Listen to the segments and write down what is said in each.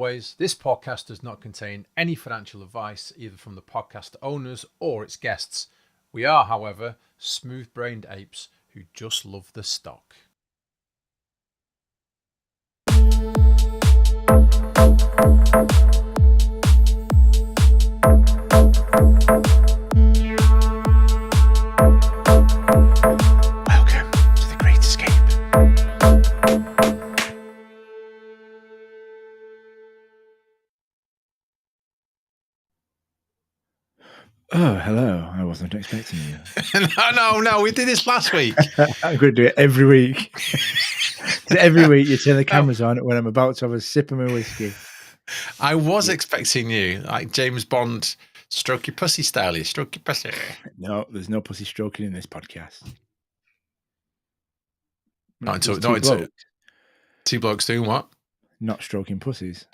always, this podcast does not contain any financial advice, either from the podcast owners or its guests. We are, however, smooth-brained apes who just love the stock. Oh, hello. I wasn't expecting you. No. We did this last week. I'm going to do it every week. Every week you turn the cameras on when I'm about to have a sip of my whiskey. I was expecting you, like James Bond, stroke your pussy style. You stroke your pussy. No, there's no pussy stroking in this podcast. Two blokes doing what? Not stroking pussies.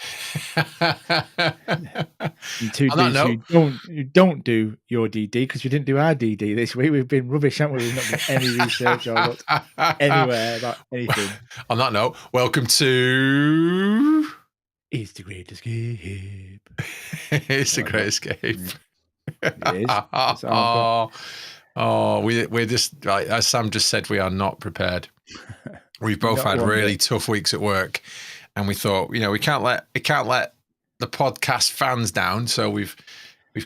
Two dudes who don't do your DD because we didn't do our DD this week. We've been rubbish, haven't we? We've not done any research or looked anywhere about anything. On that note, welcome to It's the Great Escape. It's the Great Escape. It is. We're just, like, as Sam just said, we are not prepared. We've both had really tough weeks at work. And we thought, we can't let the podcast fans down. So we've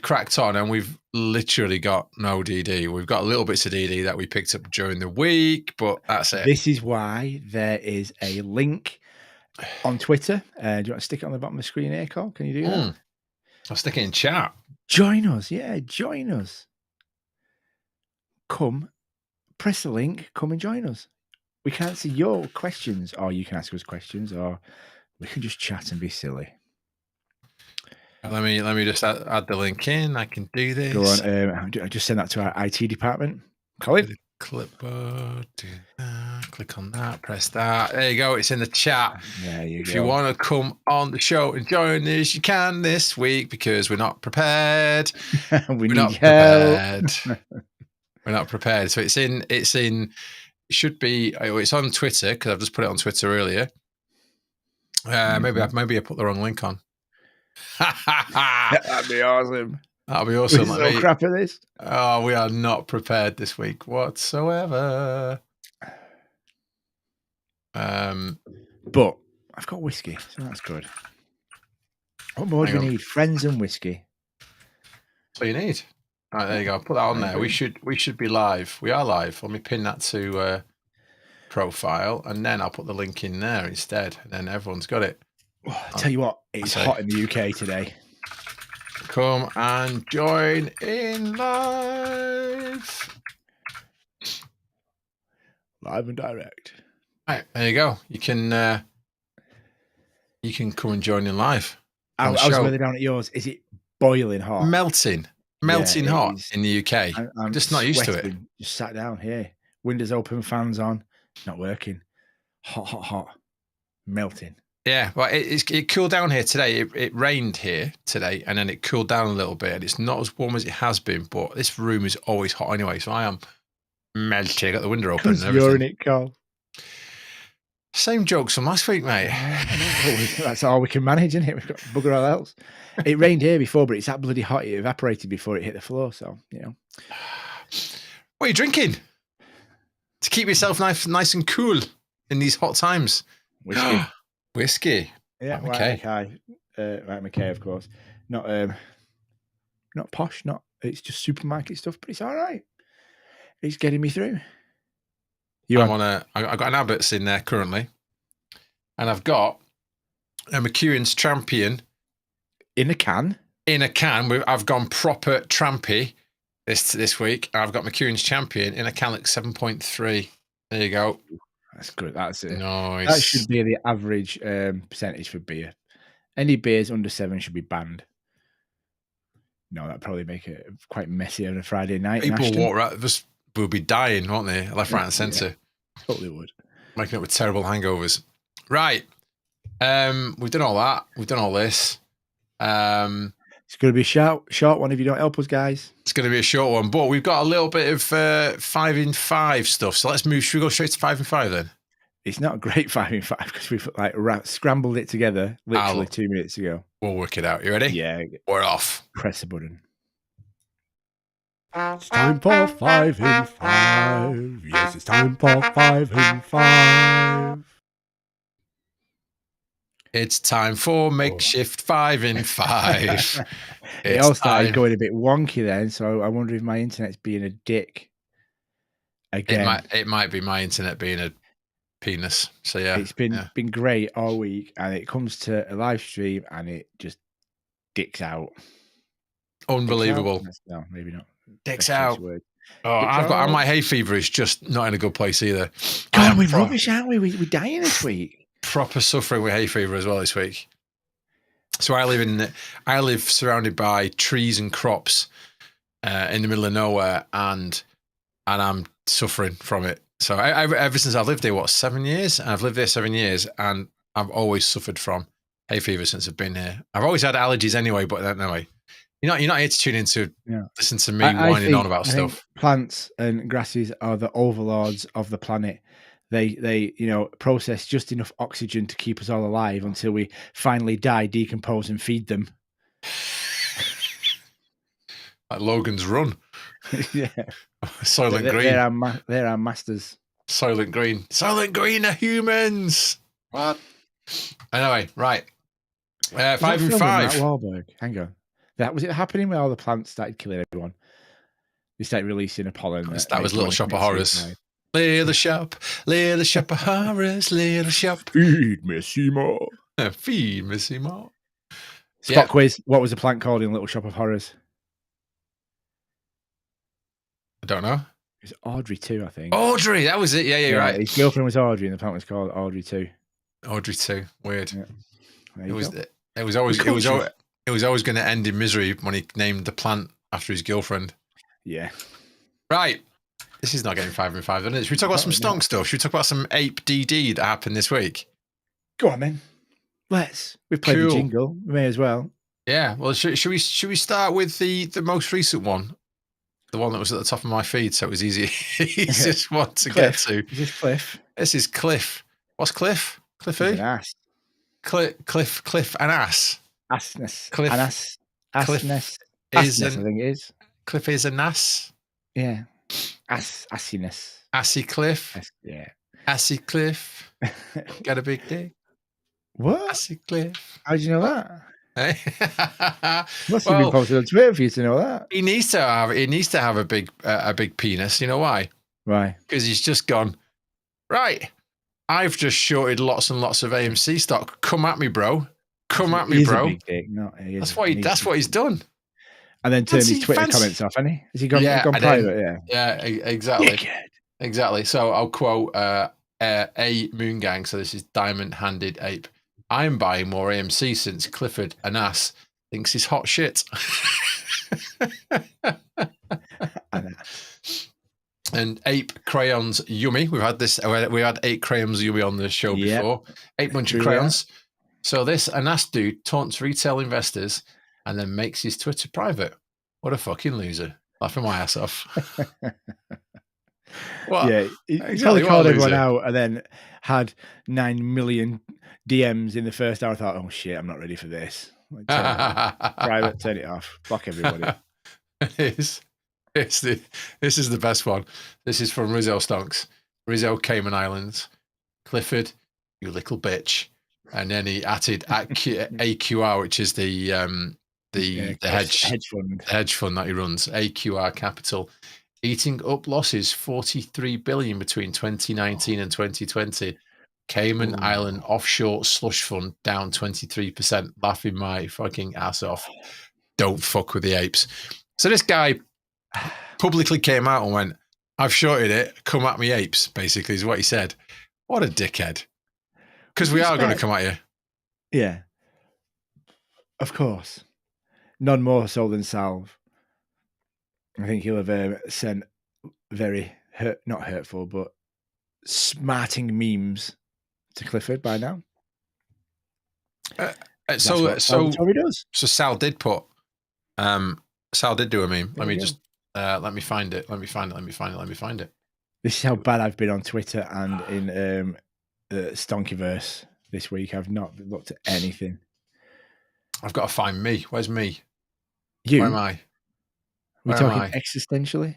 cracked on, and we've literally got no DD. We've got little bits of DD that we picked up during the week, but that's it. This is why there is a link on Twitter. Do you want to stick it on the bottom of the screen here, Cole? Can you do that? I'll stick it in chat. Join us. Yeah, join us. Come, press the link, come and join us. We can answer your questions, or you can ask us questions, or we can just chat and be silly. Let me just add the link in. I can do this. Go on. I just send that to our IT department. Colin? Clipboard. Do that. Click on that. Press that. There you go. It's in the chat. There you go. If you want to come on the show and join us, you can this week because we're not prepared. We're not prepared. We're not prepared. So it's in. It should be. It's on Twitter because I've just put it on Twitter earlier. Maybe I put the wrong link on. That'd be awesome. That'll be awesome. We're so crap at this. Oh, we are not prepared this week whatsoever. But I've got whiskey, so that's good. What more do we need? Friends and whiskey. That's all you need. All right, there you go. Put that on there. We should be live. We are live. Let me pin that to profile, and then I'll put the link in there instead, and then everyone's got it. I'll tell you what, it's hot in the UK today. Come and join in live. Live and direct. All right, there you go. You can come and join in live. I was really down at yours. Is it boiling hot? Melting hot in the UK. I'm just not used to it. Just sat down here. Windows open, fans on. Not working. Hot. Melting. Yeah, well, it cooled down here today. It rained here today, and then it cooled down a little bit, and it's not as warm as it has been, but this room is always hot anyway, so I am melting. I got the window open and everything. You're in it, Carl. Same jokes from last week, mate. That's all we can manage, isn't it? We've got bugger all else. It rained here before, but it's that bloody hot. It evaporated before it hit the floor, so, What are you drinking? To keep yourself nice and cool in these hot times. Whiskey. Yeah, okay. Right, McKay, of course. Not posh, it's just supermarket stuff, but it's all right. It's getting me through. I've got an Abbott's in there currently, and I've got a McEwen's Champion in a can. I've gone proper trampy this week. I've got McEwen's Champion in a can like 7.3. There you go. That's good. That's it. Nice. That should be the average percentage for beer. Any beers under 7 should be banned. No, that'd probably make it quite messy on a Friday night. People walk around, just will be dying, won't they? Left, right, and centre. Yeah, totally would. Making up with terrible hangovers. Right. We've done all that. We've done all this. It's going to be a short one if you don't help us, guys. It's going to be a short one, but we've got a little bit of 5 in 5 stuff. So let's move. Should we go straight to 5 in 5 then? It's not a great 5 in 5 because we've like scrambled it together literally 2 minutes ago. We'll work it out. You ready? Yeah. We're off. Press the button. It's time for 5 in 5. Yes, it's time for 5 in 5. It's time for makeshift 5 in 5. It all started going a bit wonky then, so I wonder if my internet's being a dick. Again. It might be my internet being a penis. So yeah. It's been great all week, and it comes to a live stream and it just dicks out. Unbelievable. Dicks out? No, maybe not. Dicks out. Oh, my hay fever is just not in a good place either. God, we're rubbish, aren't we? We're dying this week. Proper suffering with hay fever as well this week. So I live surrounded by trees and crops in the middle of nowhere, and I'm suffering from it. So ever since I've lived here, 7 years? I've lived there 7 years, and I've always suffered from hay fever since I've been here. I've always had allergies anyway, but anyway, you're not here to tune in to listen to me whining on about stuff. Plants and grasses are the overlords of the planet. They process just enough oxygen to keep us all alive until we finally die, decompose, and feed them. Like Logan's Run. Yeah. Soylent Green. They're our masters. Soylent Green. Soylent Green are humans. What? Anyway, right. 5 in 5. Matt Wahlberg. Hang on. Was it happening when all the plants started killing everyone? They started releasing a pollen. That was Little Shop of Horrors. Little shop of horrors, little shop. Feed me, Seymour. Feed me, Seymour. Spot quiz. What was the plant called in Little Shop of Horrors? I don't know. It was Audrey 2, I think. Audrey, that was it. Yeah, you're right. His girlfriend was Audrey, and the plant was called Audrey 2. Audrey 2. Weird. Yeah. It was always going to end in misery when he named the plant after his girlfriend. Yeah. Right. This is not getting 5 in 5, isn't it? Should we talk about some Stonks stuff? Should we talk about some Ape DD that happened this week? Go on, then. Let's. We've played the jingle. We may as well. Yeah. Well, should we start with the most recent one? The one that was at the top of my feed, so it was easiest one to get to. Is this Cliff? This is Cliff. What's Cliff? Cliff who? An ass. Cliff and ass. Assness. Cliff. An ass. Assness. I think it is. Cliff is an ass. Yeah. Assiness. Assy Cliff. Yeah. Assy Cliff. Got a big dick. What? Assy Cliff. How did you know that? Hey? Must have been posted on Twitter for you to know that. He needs to have a big penis. You know why? Why? Because he's just gone, right, I've just shorted lots and lots of AMC stock. Come at me, bro. Come at me, bro. A big dick. No, that's what he's done. And then turned his Twitter comments off, hasn't he? Has he gone private? Yeah, exactly. Exactly. So I'll quote a Moon Gang. So this is Diamond-Handed Ape. I'm buying more AMC since Clifford-a-mess thinks he's hot shit. And Ape Crayons Yummy. We've had this. We had 8 Crayons Yummy on the show before. 8 bunch of crayons. So this Anas dude taunts retail investors and then makes his Twitter private. What a fucking loser. Laughing my ass off. What? Yeah, he probably called everyone out and then had 9 million DMs in the first hour. I thought, oh shit, I'm not ready for this. Private, turn it off. Block everybody. This is the best one. This is from Rizzo Stonks. Rizzo, Cayman Islands. Clifford, you little bitch. And then he added AQR, which is the hedge fund that he runs. AQR Capital, eating up losses 43 billion between 2019 and 2020. Cayman Island offshore slush fund down 23%. Laughing my fucking ass off. Don't fuck with the apes. So this guy publicly came out and went, I've shorted it. Come at me, apes, basically, is what he said. What a dickhead. Because we are going to come at you. Yeah. Of course. None more so than Salve. I think he'll have sent very, not hurtful, but smarting memes to Clifford by now. So he does. So Sal did put, Sal did do a meme. Let me find it. This is how bad I've been on Twitter and in Stonkiverse this week. I've not looked at anything. I've got to find me. Where's me? You? Where am I? We're talking existentially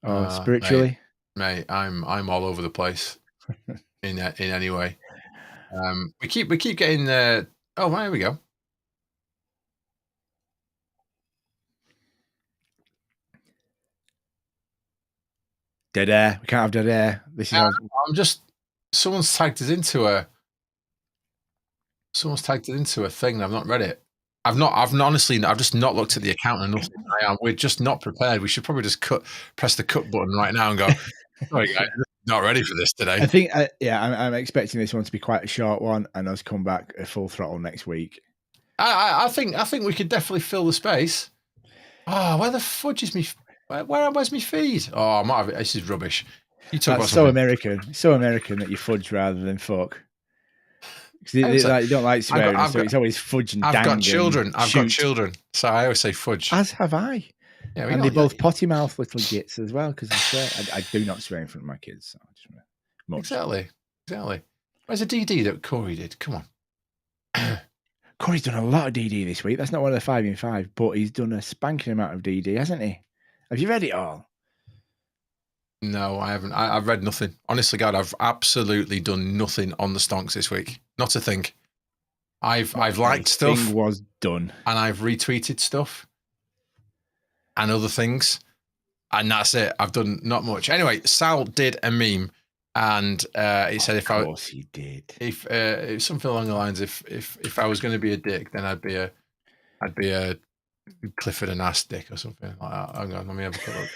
or spiritually? Mate, I'm all over the place in any way. We keep getting the. Oh, there we go. Dead air. We can't have dead air. This is. I'm just. Someone's tagged us into a. Someone's tagged it into a thing. And I've not read it. I've just not looked at the account enough. We're just not prepared. We should probably just press the cut button right now and go. Sorry, guys, not ready for this today. I think, I'm expecting this one to be quite a short one, and us come back at full throttle next week. I think we could definitely fill the space. Oh, where the fudge is me? Where's my feed? Oh, I might have it. This is rubbish. You talk That's about so American. It's so American that you fudge rather than fuck. Because they don't like swearing, so it's always fudge and dang. I've got children, so I always say fudge. As have I. Yeah, and they both potty mouth little gits as well, because I swear I do not swear in front of my kids. So Exactly. Where's a DD that Corey did? Come on. Corey's done a lot of DD this week. That's not one of the 5 in 5, but he's done a spanking amount of DD, hasn't he? Have you read it all? No, I haven't. I've read nothing. Honestly, God, I've absolutely done nothing on the Stonks this week. Not a thing. I've liked stuff. Thing was done, and I've retweeted stuff and other things, and that's it. I've done not much. Anyway, Sal did a meme, and he said, "Of course he did." If something along the lines, if I was going to be a dick, then I'd be a Clifford-a-mess dick or something like that. Hang on, let me have a quick look.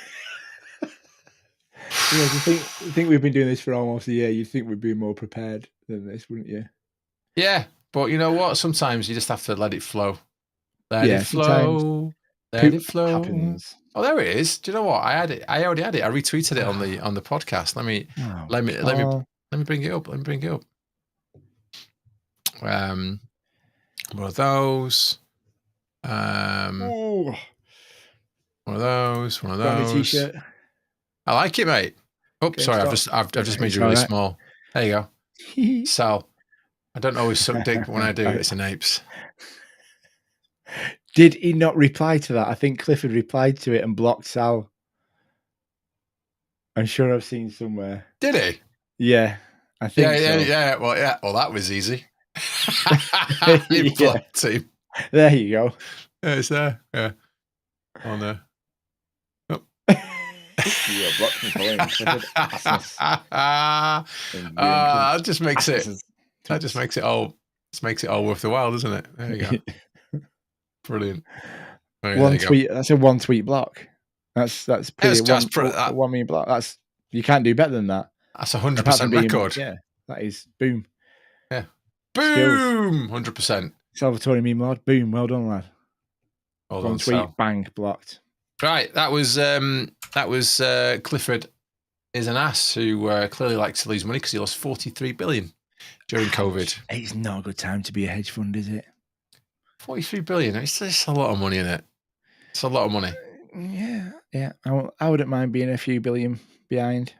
Yeah, you think we've been doing this for almost a year? You'd think we'd be more prepared than this, wouldn't you? Yeah, but you know what? Sometimes you just have to let it flow. Let it flow. Happens. Oh, there it is. Do you know what? I already had it. I retweeted it on the podcast. Let me bring it up. One of those. One of those. Got a t-shirt. I like it, mate. Oh, sorry, I've just made you really small. There you go. Sal, I don't always suck dick, but when I do, it's an Apes. Did he not reply to that? I think Clifford replied to it and blocked Sal. I'm sure I've seen somewhere. Did he? Yeah, I think so. Yeah. Well, that was easy. You blocked him. There you go. Yeah, it's there. Yeah. On there. That just makes it all worth the while, doesn't it? There you go. Brilliant. One tweet. That's a one tweet block. That's one million block. That's, you can't do better than that. That's 100% record. Yeah, that is boom. Yeah, boom. 100%. Salvatore meme lord. Boom. Well done, lad. Well one done, tweet. Sal. Bang. Blocked. Right, that was Clifford is an ass who clearly likes to lose money because he lost 43 billion during COVID. It's not a good time to be a hedge fund, is it? 43 billion. It's just a lot of money in it. It's a lot of money. Yeah. I wouldn't mind being a few billion behind.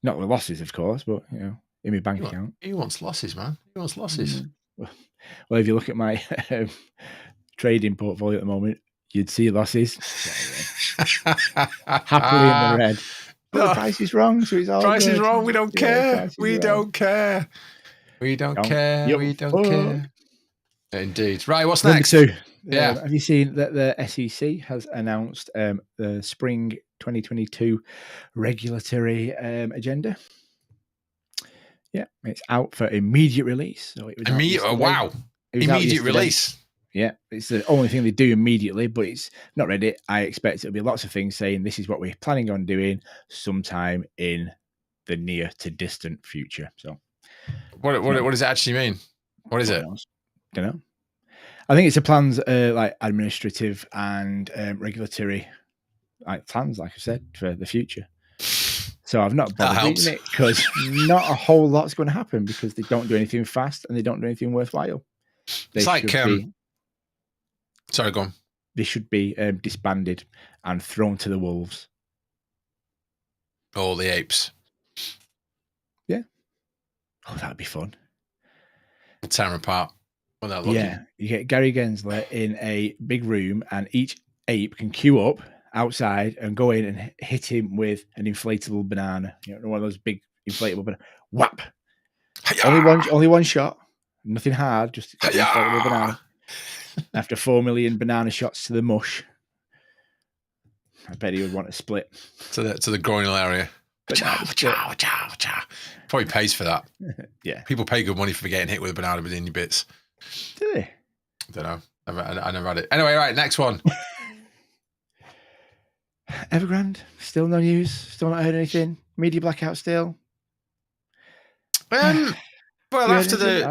Not with losses, of course, but in my bank account. Who wants losses, man? Who wants losses? Well, if you look at my trading portfolio at the moment, you'd see losses. Happily in the red. But the price is wrong, so it's all price good. Is wrong. We don't care. We don't care. We don't care. We don't care. Indeed. Right, what's next? Number 2. Yeah. Have you seen that the SEC has announced the spring 2022 regulatory agenda? Yeah, it's out for immediate release. So it was immediate release. Yeah, it's the only thing they do immediately, but it's not ready. I expect it'll be lots of things saying this is what we're planning on doing sometime in the near to distant future. So, what does it actually mean? What is it? Don't know. I think it's a plans like administrative and regulatory plans, like I said, for the future. So I've not bothered reading it because not a whole lot's going to happen because they don't do anything fast and they don't do anything worthwhile. It's like sorry, go on. They should be disbanded and thrown to the wolves. All the apes. Yeah. Oh, that'd be fun. We'll tear them apart when they're lucky. Yeah, you get Gary Gensler in a big room, and each ape can queue up outside and go in and hit him with an inflatable banana. You know, one of those big inflatable bananas. Whap! Only one shot. Nothing hard, just an inflatable banana. After 4 million banana shots to the mush, I bet he would want to split to the groinal area. Probably pays for that. Yeah, people pay good money for getting hit with a banana within your bits. Do they? I don't know. I never had it. Anyway, right, next one. Evergrand, still no news. Still not heard anything. Media blackout still. Well, after the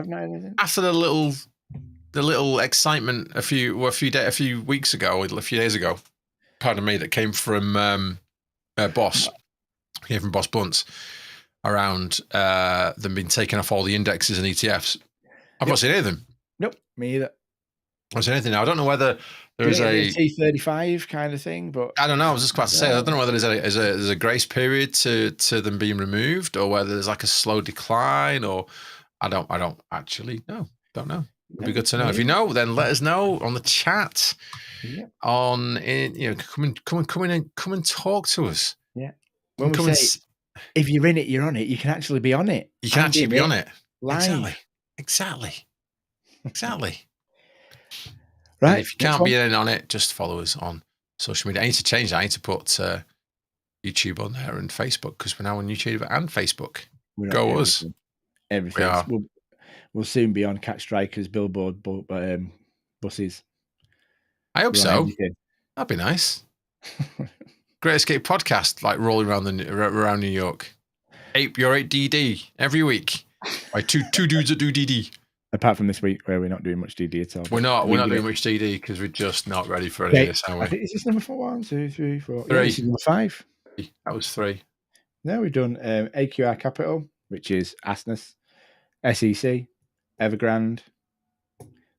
little excitement a few weeks ago, a few days ago, pardon me, that came from Boss, came from Boss Bunce around them being taken off all the indexes and ETFs. I've not seen any of them. Nope, me either. I've seen anything now. I don't know whether there's a T35 kind of thing, but I don't know. I was just about to say, I don't know whether there's a grace period to them being removed, or whether there's like a slow decline, or I don't actually know. Don't know. It'd be good to know. If you know, then let us know on the chat. Yeah. Come and talk to us. Yeah. When we say if you're in it, you're on it. You can actually be on it. You can actually be on it. Live. Exactly. Right. And if you can't be in on it, just follow us on social media. I need to change that. I need to put YouTube on there and Facebook, because we're now on YouTube and Facebook. Go us. Everything. We'll soon be on Cat Strikers, Billboard, buses. I hope so. That'd be nice. Great Escape podcast, like rolling around New York. You're 8DD every week by two dudes that do DD. Apart from this week where we're not doing much DD at all. We're not doing much DD because we're just not ready for any of this, are we? I think, is this number 4? 1, 2, 3, 4. 3. Yeah, this is number 5. That was 3. Now we've done AQR Capital, which is Asness, SEC, Evergrand.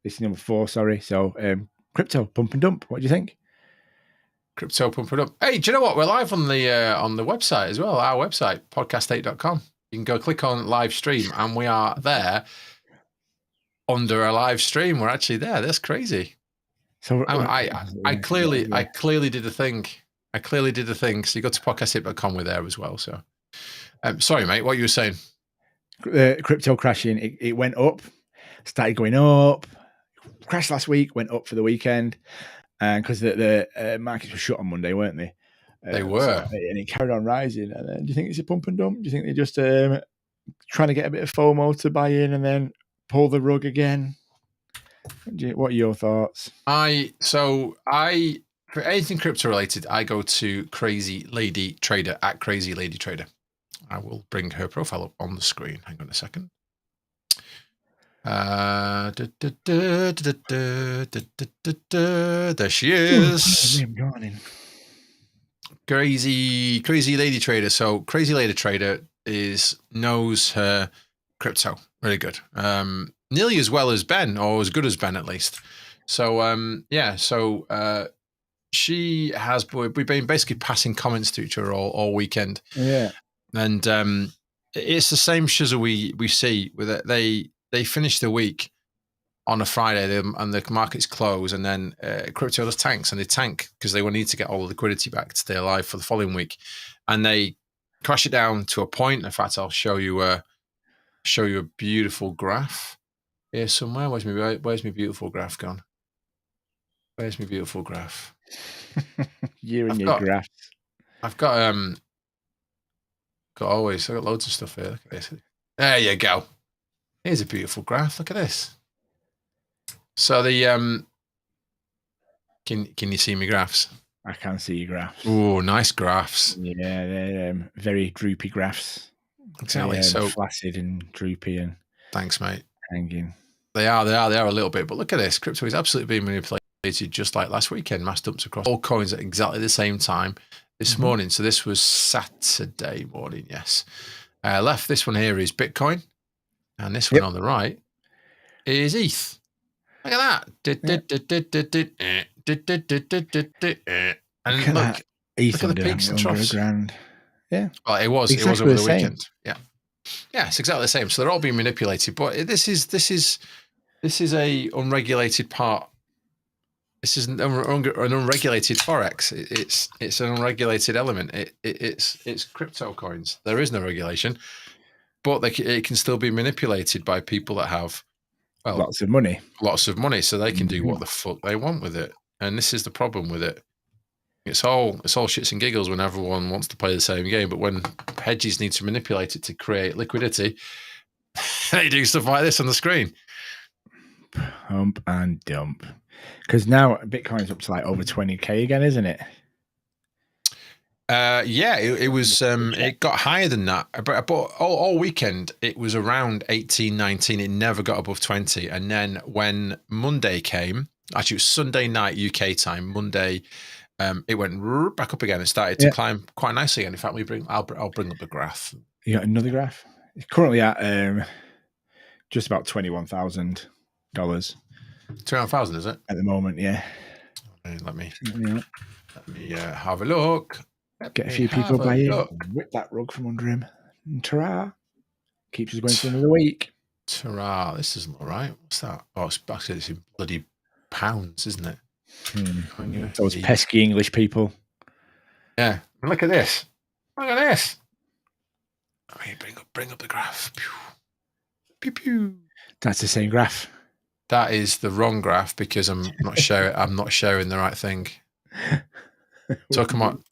This is number 4, sorry. So crypto, pump and dump. What do you think? Crypto, pump and dump. Hey, do you know what? We're live on the website as well, our website, podcast8.com. You can go click on live stream, and we are there. Under a live stream, we're actually there. That's crazy. So I clearly did a thing. So you go to podcast8.com, we're there as well. So sorry, mate, what you were saying? Crypto crashing. It went up, started going up, crashed last week, went up for the weekend, and because the markets were shut on Monday, weren't they? They were, and it carried on rising. And then, do you think it's a pump and dump? Do you think they're just trying to get a bit of FOMO to buy in and then pull the rug again? What are your thoughts? For anything crypto related, I go to Crazy Lady Trader at Crazy Lady Trader. I will bring her profile up on the screen. Hang on a second. There she is. I'm yawning. Crazy Lady Trader. So Crazy Lady Trader knows her crypto really good. Nearly as well as Ben, or as good as Ben at least. So she has. We've been basically passing comments to each other all weekend. Yeah, and it's the same shizzle we see with it. They finish the week on a Friday, and the markets close, and then crypto just tanks, and they tank because they will need to get all the liquidity back to stay alive for the following week, and they crash it down to a point. In fact, I'll show you a beautiful graph here somewhere. Where's my beautiful graph gone? Where's my beautiful graph? You and your graphs. I've got loads of stuff here. Look at this. There you go. Here's a beautiful graph. Look at this. So the can you see my graphs? I can see your graphs. Oh, nice graphs. Yeah, they're very droopy graphs. Exactly. So flaccid and droopy and thanks, mate. Hanging. They are a little bit, but look at this. Crypto is absolutely being manipulated just like last weekend. Mass dumps across all coins at exactly the same time this morning. So this was Saturday morning, yes. Left, this one here is Bitcoin, and this one on the right is ETH. Look at that. And look ETH at the peaks and troughs. Yeah. Well, it was over the weekend. Yeah. Yeah, it's exactly the same. So they're all being manipulated, but this is a unregulated part. This is an unregulated forex. It's an unregulated element. It's crypto coins. There is no regulation, but it can still be manipulated by people that have lots of money. So they can do what the fuck they want with it. And this is the problem with it. It's all shits and giggles when everyone wants to play the same game, but when hedges need to manipulate it to create liquidity, they do stuff like this on the screen. Pump and dump. Because now Bitcoin's up to like over 20k again, isn't it? Yeah, it was. It got higher than that, but all weekend it was around 18, 19. It never got above 20. And then when Monday came, actually it was Sunday night UK time. Monday, it went back up again and started to climb quite nicely again. In fact, I'll bring up the graph. You got another graph? It's currently at just about $21,000. 21,000, is it? At the moment, yeah. Let me have a look. Get a few people by here. Whip that rug from under him. And ta-ra. Keeps us going for another week. Ta-ra. This isn't all right. What's that? Oh, it's in bloody pounds, isn't it? Those pesky English people. Yeah. And look at this. Look at this. Let me bring up the graph. Pew. Pew pew. That's the same graph. That is the wrong graph because I'm not showing the right thing. Talk among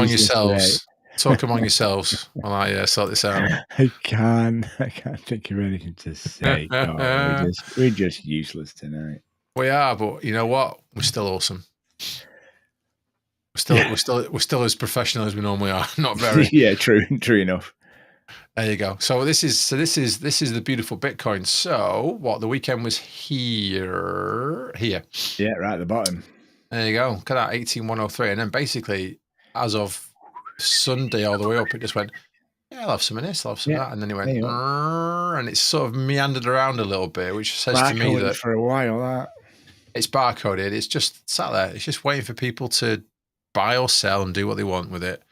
yourselves. Talk among yourselves while I sort this out. I can't think of anything to say. We're just useless tonight. We are, but you know what? We're still awesome. We're still as professional as we normally are. Not very. Yeah, true enough. There you go. So this is the beautiful Bitcoin. So what the weekend was here. Yeah, right at the bottom. There you go. Look at that 18,103, and then basically as of Sunday all the way up, it just went. Yeah, I'll have some of this, I'll have some of that, and then it went, and it's sort of meandered around a little bit, which says to me that for a while that it's barcoded. It's just sat there. It's just waiting for people to buy or sell and do what they want with it,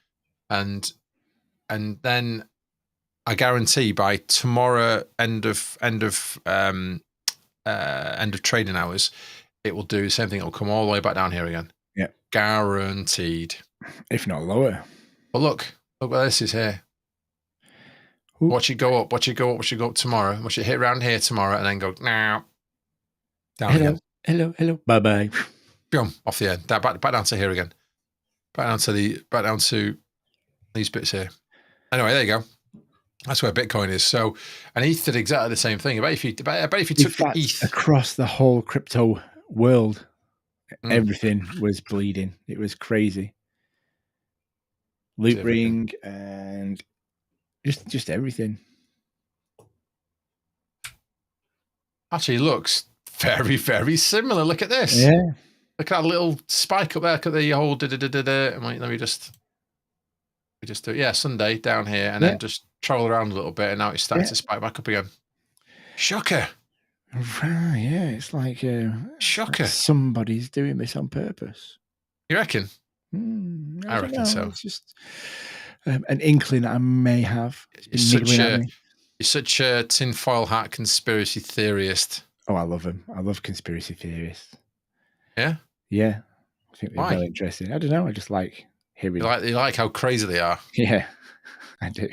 and then. I guarantee by tomorrow end of trading hours, it will do the same thing. It will come all the way back down here again. Yeah, guaranteed. If not lower. But look where this is here. Ooh. Watch it go up. Watch it go up tomorrow. Watch it hit around here tomorrow, and then go now. Down again. Hello. Bye bye. Boom, off the end. Back down to here again. Back down to these bits here. Anyway, there you go. That's where Bitcoin is. So, and ETH did exactly the same thing. I bet if you took the ETH across the whole crypto world, everything was bleeding. It was crazy. Loot ring and just everything. Actually, looks very, very similar. Look at this. Yeah. Look at that little spike up there. Look at the whole Let me just do it. Yeah, Sunday down here, and then just travel around a little bit, and now it's starting to spike back up again. Shocker. Right, yeah, it's like shocker. Somebody's doing this on purpose. You reckon? I reckon so. It's just an inkling I may have. You're such a tinfoil hat conspiracy theorist. Oh, I love him. I love conspiracy theorists. Yeah? Yeah. I think they're very interesting. I don't know. I just like hearing. You like how crazy they are? Yeah, I do.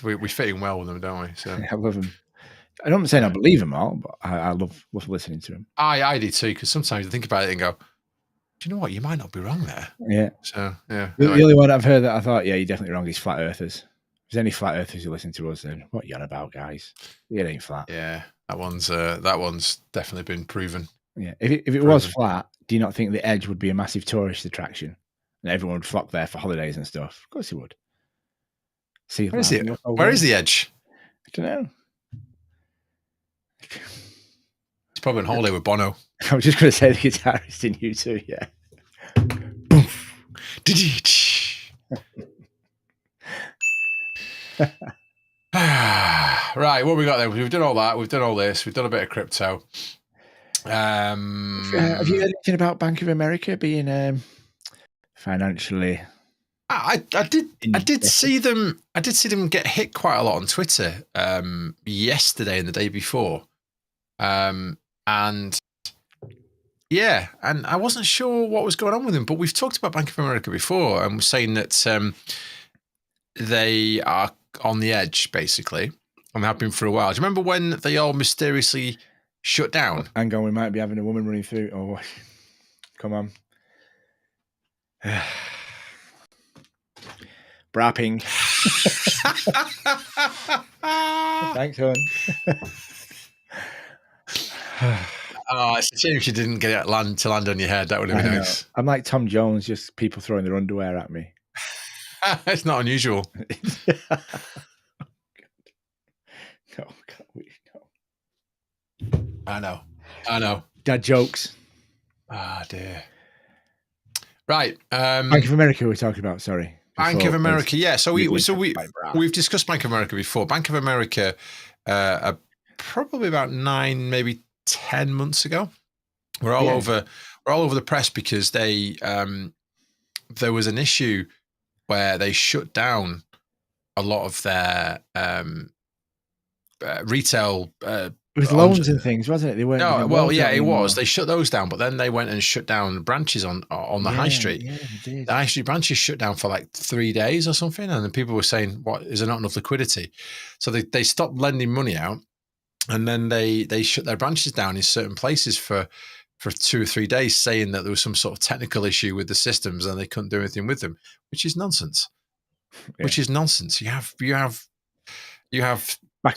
We fit in well with them, don't we? So I love them. I'm not saying I believe them all, but I love listening to them. I do too, because sometimes you think about it and go, do you know what? You might not be wrong there. Yeah. So, yeah. The only one I've heard that I thought, yeah, you're definitely wrong is flat earthers. If there's any flat earthers who listen to us, then what are you on about, guys? It ain't flat. Yeah, that one's definitely been proven. Yeah. If it was flat, do you not think the Edge would be a massive tourist attraction? And everyone would flock there for holidays and stuff? Of course it would. See, where is it? Where is the Edge? I don't know. It's probably on holiday with Bono. I was just going to say the guitarist in U2, yeah. Right, what we got there? We've done all that. We've done all this. We've done a bit of crypto. Have you heard anything about Bank of America being financially I did see them. I did see them get hit quite a lot on Twitter yesterday and the day before, and yeah, and I wasn't sure what was going on with them. But we've talked about Bank of America before, and we're saying that they are on the edge basically, and have been for a while. Do you remember when they all mysteriously shut down? Hang on, we might be having a woman running through. Oh, come on. Brapping. Thanks, hon. Oh, it's a shame she didn't get it to land on your head. That would have been nice. I'm like Tom Jones, just people throwing their underwear at me. It's not unusual. No. I know. Dad jokes. Ah, dear. Right. Bank of America we're talking about, sorry. Bank of America, yeah. So we've discussed Bank of America before. Bank of America probably about 9, maybe 10 months ago. We're all over the press because they there was an issue where they shut down a lot of their retail it was loans and things, wasn't it? They weren't. No, well, yeah, it was. They shut those down, but then they went and shut down branches on the high street. Yeah, they did. The high street branches shut down for like 3 days or something, and then people were saying, "What, is there not enough liquidity?" So they stopped lending money out, and then they shut their branches down in certain places for 2 or 3 days, saying that there was some sort of technical issue with the systems and they couldn't do anything with them, which is nonsense. Yeah. Which is nonsense. You have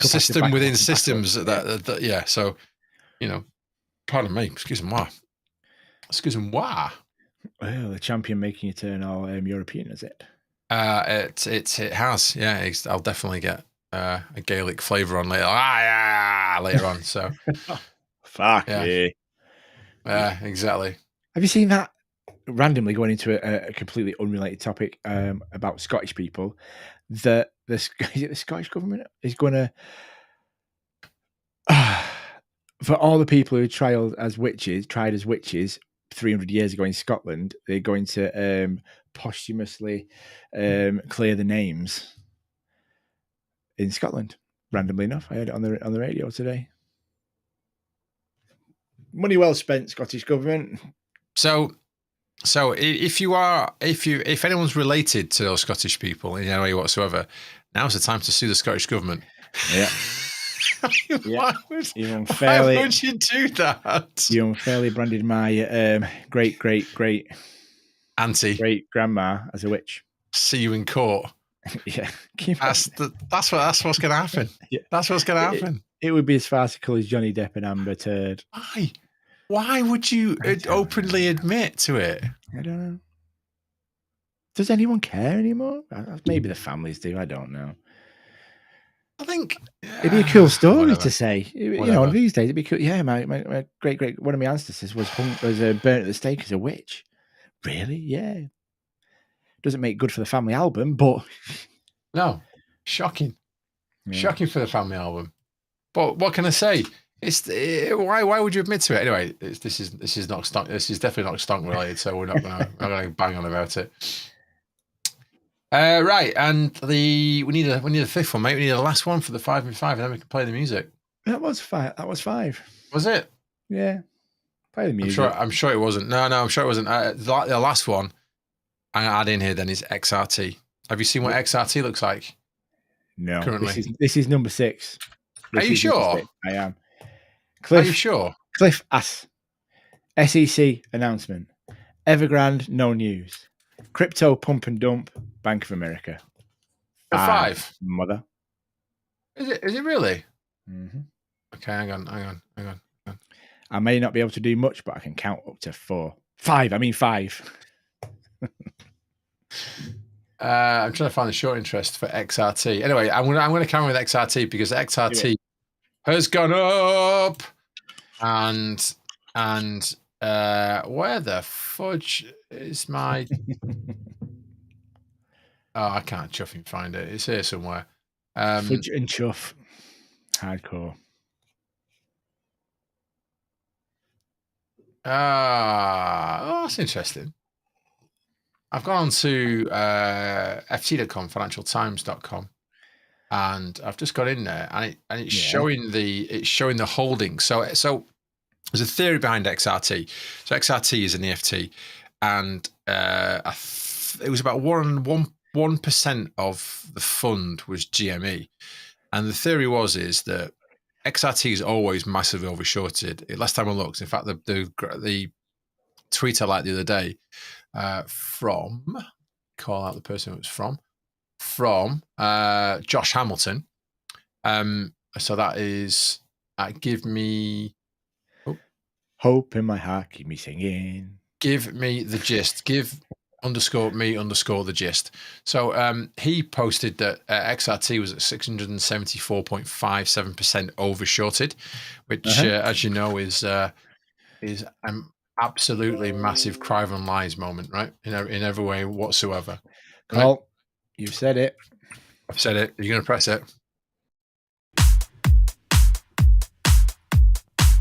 system within systems that yeah. So, pardon me. Excuse me. Why? Well, the champion making you turn all European, is it? It has. Yeah, I'll definitely get a Gaelic flavour on later. Later on. So, fuck yeah. Yeah, exactly. Have you seen that? Randomly going into a completely unrelated topic about Scottish people, that the Scottish government is going to, for all the people who tried as witches 300 years ago in Scotland, they're going to posthumously clear the names in Scotland. Randomly enough, I heard it on the radio today. Money well spent, Scottish government. So if anyone's related to those Scottish people in any way whatsoever, now's the time to sue the Scottish government. Yeah. Why would you do that? You unfairly branded my great auntie, great grandma as a witch. See you in court. Yeah, that's what's going to happen. Yeah. That's what's going to happen. It would be as farcical as Johnny Depp and Amber Turd. Why would you openly admit to it? I don't know. Does anyone care anymore? Maybe the families do. I don't know. I think it'd be a cool story to say. These days it'd be cool. Yeah, my great one of my ancestors was burnt at the stake as a witch. Really? Yeah. Doesn't make good for the family album, but no, shocking, shocking for the family album. But what can I say? Why would you admit to it anyway? This is not Stonk. This is definitely not Stonk related, so we're not going to bang on about it. Right, and we need a fifth one, mate. We need a last one for the 5 and 5, and then we can play the music. That was 5. That was 5. Was it? Yeah. Play the music. I'm sure it wasn't. No, I'm sure it wasn't. The last one I'm going to add in here then is XRT. Have you seen what XRT looks like? No. Currently, this is number 6. Are you sure? I am. Are you sure? Cliff Ass. SEC announcement. Evergrand, no news. Crypto pump and dump. Bank of America. 5. Mother. Is it really? Mm-hmm. Okay, hang on. I may not be able to do much, but I can count up to 4. 5. I mean 5. I'm trying to find the short interest for XRT. Anyway, I'm going to carry on with XRT because XRT has gone up, and where the fudge is my? Oh, I can't chuffing find it. It's here somewhere. Fudge and chuff, hardcore. Oh, that's interesting. I've gone on to ft.com, financialtimes.com, and I've just got in there, and it's showing the holdings. So there's a theory behind XRT. So XRT is an EFT, and it was about 1% of the fund was GME, and the theory is that XRT is always massively overshorted. Last time I looked, in fact, the tweet I liked the other day from, call out the person it was from Josh Hamilton. So that is give me hope in my heart, keep me singing. Give me the gist. Give _ the gist. So he posted that XRT was at 674.57% overshorted, which, as you know, is an absolutely massive cry and lies moment, right? In every way whatsoever. Cole, you've said it. I've said it. Are you going to press it?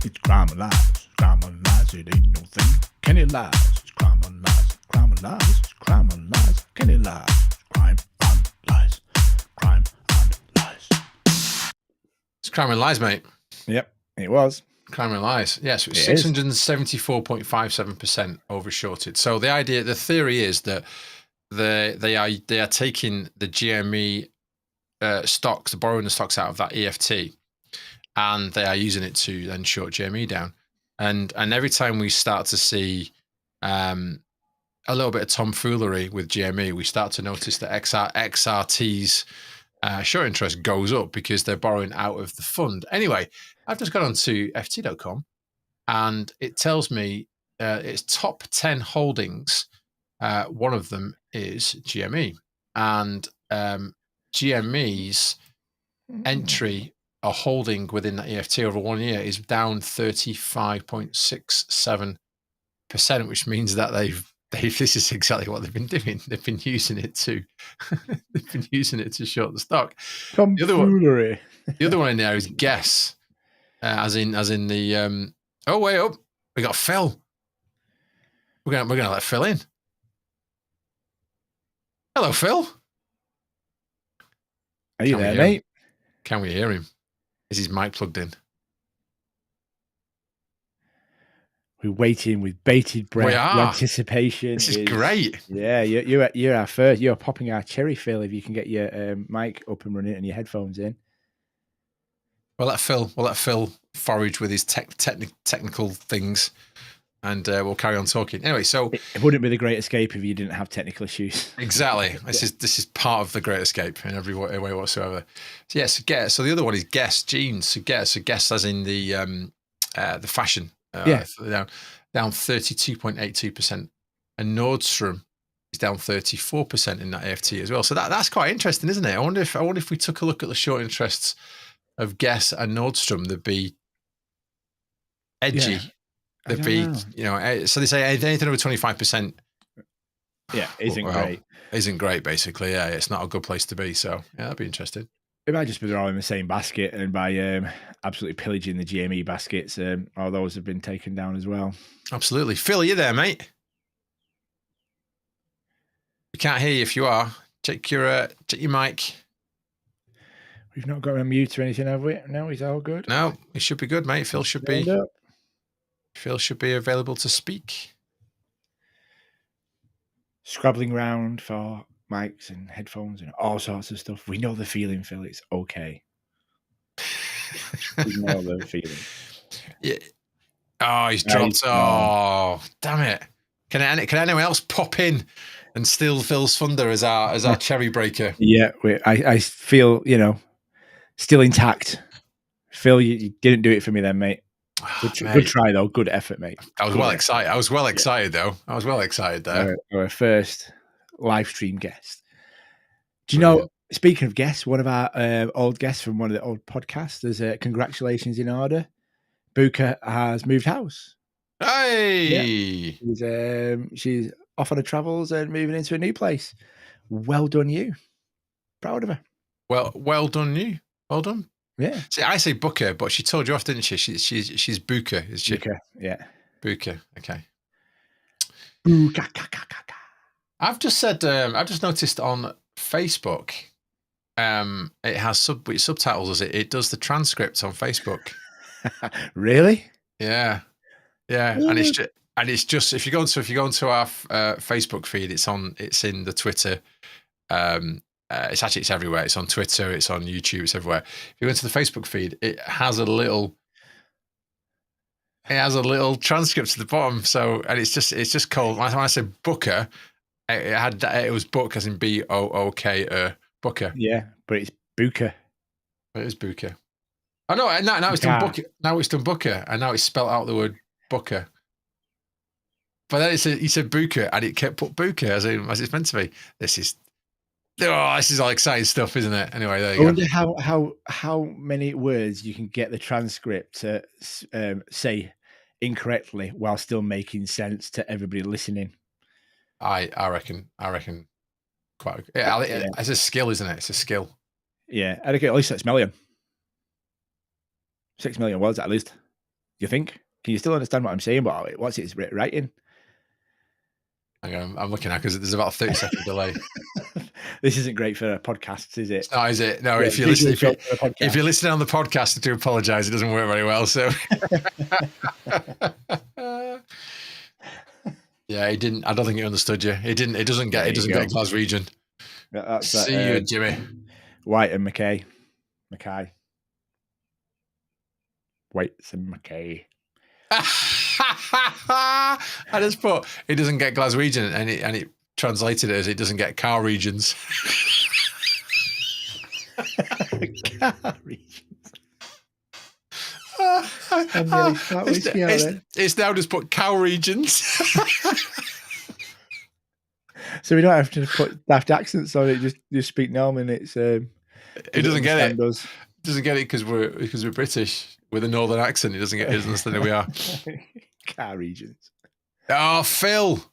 It's crime and lies. Crime and lies. It ain't no thing. Can it lies? It's crime and lies. Crime and lies. It's crime and lies. Can it lies? Crime and lies. Crime and lies. It's crime and lies, mate. Yep, it was. Crime and lies. Yes, it was 674.57% overshorted. So the theory is that they are taking the GME stocks, borrowing the stocks out of that EFT, and they are using it to then short GME down. And every time we start to see a little bit of tomfoolery with GME, we start to notice that XRTease short interest goes up because they're borrowing out of the fund. Anyway, I've just gone on to ft.com, and it tells me its top 10 holdings. One of them is GME, and GME's entry or holding within that EFT over 1 year is down 35.67%, which means that this is exactly what they've been doing. They've been using it to short the stock. Foolery. The other one in there is guess, as in the oh wait up, we got Phil. We're gonna let Phil in. Hello, Phil. Are you there, mate? Can we hear him? Is his mic plugged in? We're waiting with bated breath, We are. anticipation. This is great. Yeah, you're our first. You're popping our cherry, Phil. If you can get your mic up and running and your headphones in. We'll let Phil forage with his technical things, and we'll carry on talking. Anyway, so it wouldn't be the Great Escape if you didn't have technical issues. Exactly. This is part of the Great Escape in every way whatsoever. So yes, guess. So the other one is guess jeans. So guess as in the fashion. Down 32.82%, and Nordstrom is down 34% in that AFT as well. So that's quite interesting, isn't it? I wonder if we took a look at the short interests of Guess and Nordstrom, they'd be edgy. Yeah, they'd be, so they say anything over 25%. Yeah, isn't great, basically. Yeah, it's not a good place to be. So yeah, that'd be interesting. It might just be they're all in the same basket, and by absolutely pillaging the GME baskets, all those have been taken down as well. Absolutely. Phil, are you there, mate? We can't hear you if you are. Check your mic. We've not got him on mute or anything, have we? No, he's all good. No, it should be good, mate. Phil should be available to speak. Scrabbling round for mics and headphones and all sorts of stuff. We know the feeling, Phil. It's okay. We know the feeling. Yeah. Oh, he's dropped. Oh, damn it! Can anyone else pop in and steal Phil's thunder as our cherry breaker? Yeah, I feel still intact. Phil, you didn't do it for me then, mate. Good try though. Good effort, mate. I was excited. I was well excited though. I was well excited there. Our first live stream guest. Do you know? Speaking of guests, one of our old guests from one of the old podcasts. There's congratulations in order. Bucca has moved house. Hey, yeah. She's off on her travels and moving into a new place. Well done, you. Proud of her. Well done, you. Well done. Yeah. See, I say Bucca, but she told you off, didn't she? She's Bucca, is she? Bucca, yeah. Bucca, okay. Bucca. I've just said. I've just noticed on Facebook. It has subtitles. Does it? It does the transcripts on Facebook. Really? Yeah, yeah, and it's just if you go into our Facebook feed, it's in the Twitter. It's everywhere. It's on Twitter. It's on YouTube. It's everywhere. If you go into the Facebook feed, it has a little transcript at the bottom. So, and it's just called. When I said Bucca, it was book as in Booker. Bucca. Yeah, but it's Bucca. It is Bucca. Oh no! Now it's done Bucca. Now it's done Bucca, and now it's spelled out the word Bucca. But then he said Bucca, and it kept put Bucca as it's meant to be. This is all exciting stuff, isn't it? Anyway, there you go. I wonder how many words you can get the transcript to say incorrectly while still making sense to everybody listening. I reckon quite. Yeah, it's a skill, isn't it? It's a skill. Yeah, I think at least 6 million. 6 million words at least. You think? Can you still understand what I'm saying? But what's its writing? I'm looking at because there's about a 30-second delay. This isn't great for podcasts, is it? No, is it? No, yeah, if you're listening on the podcast, I do apologise. It doesn't work very well. So, yeah, he didn't. I don't think he understood you. It didn't. It doesn't get Glaswegian. That's See you, Jimmy. White and Mackay. Whites and Mackay. I just put it doesn't get Glaswegian, and it translated it as it doesn't get car regions. Car regions. It's now just put cow regions. So we don't have to put daft accents on it. Just speak normal, and it's. It doesn't get it. Doesn't get it because we're British with a northern accent. It doesn't understand who we are. Car regions. Oh, Phil.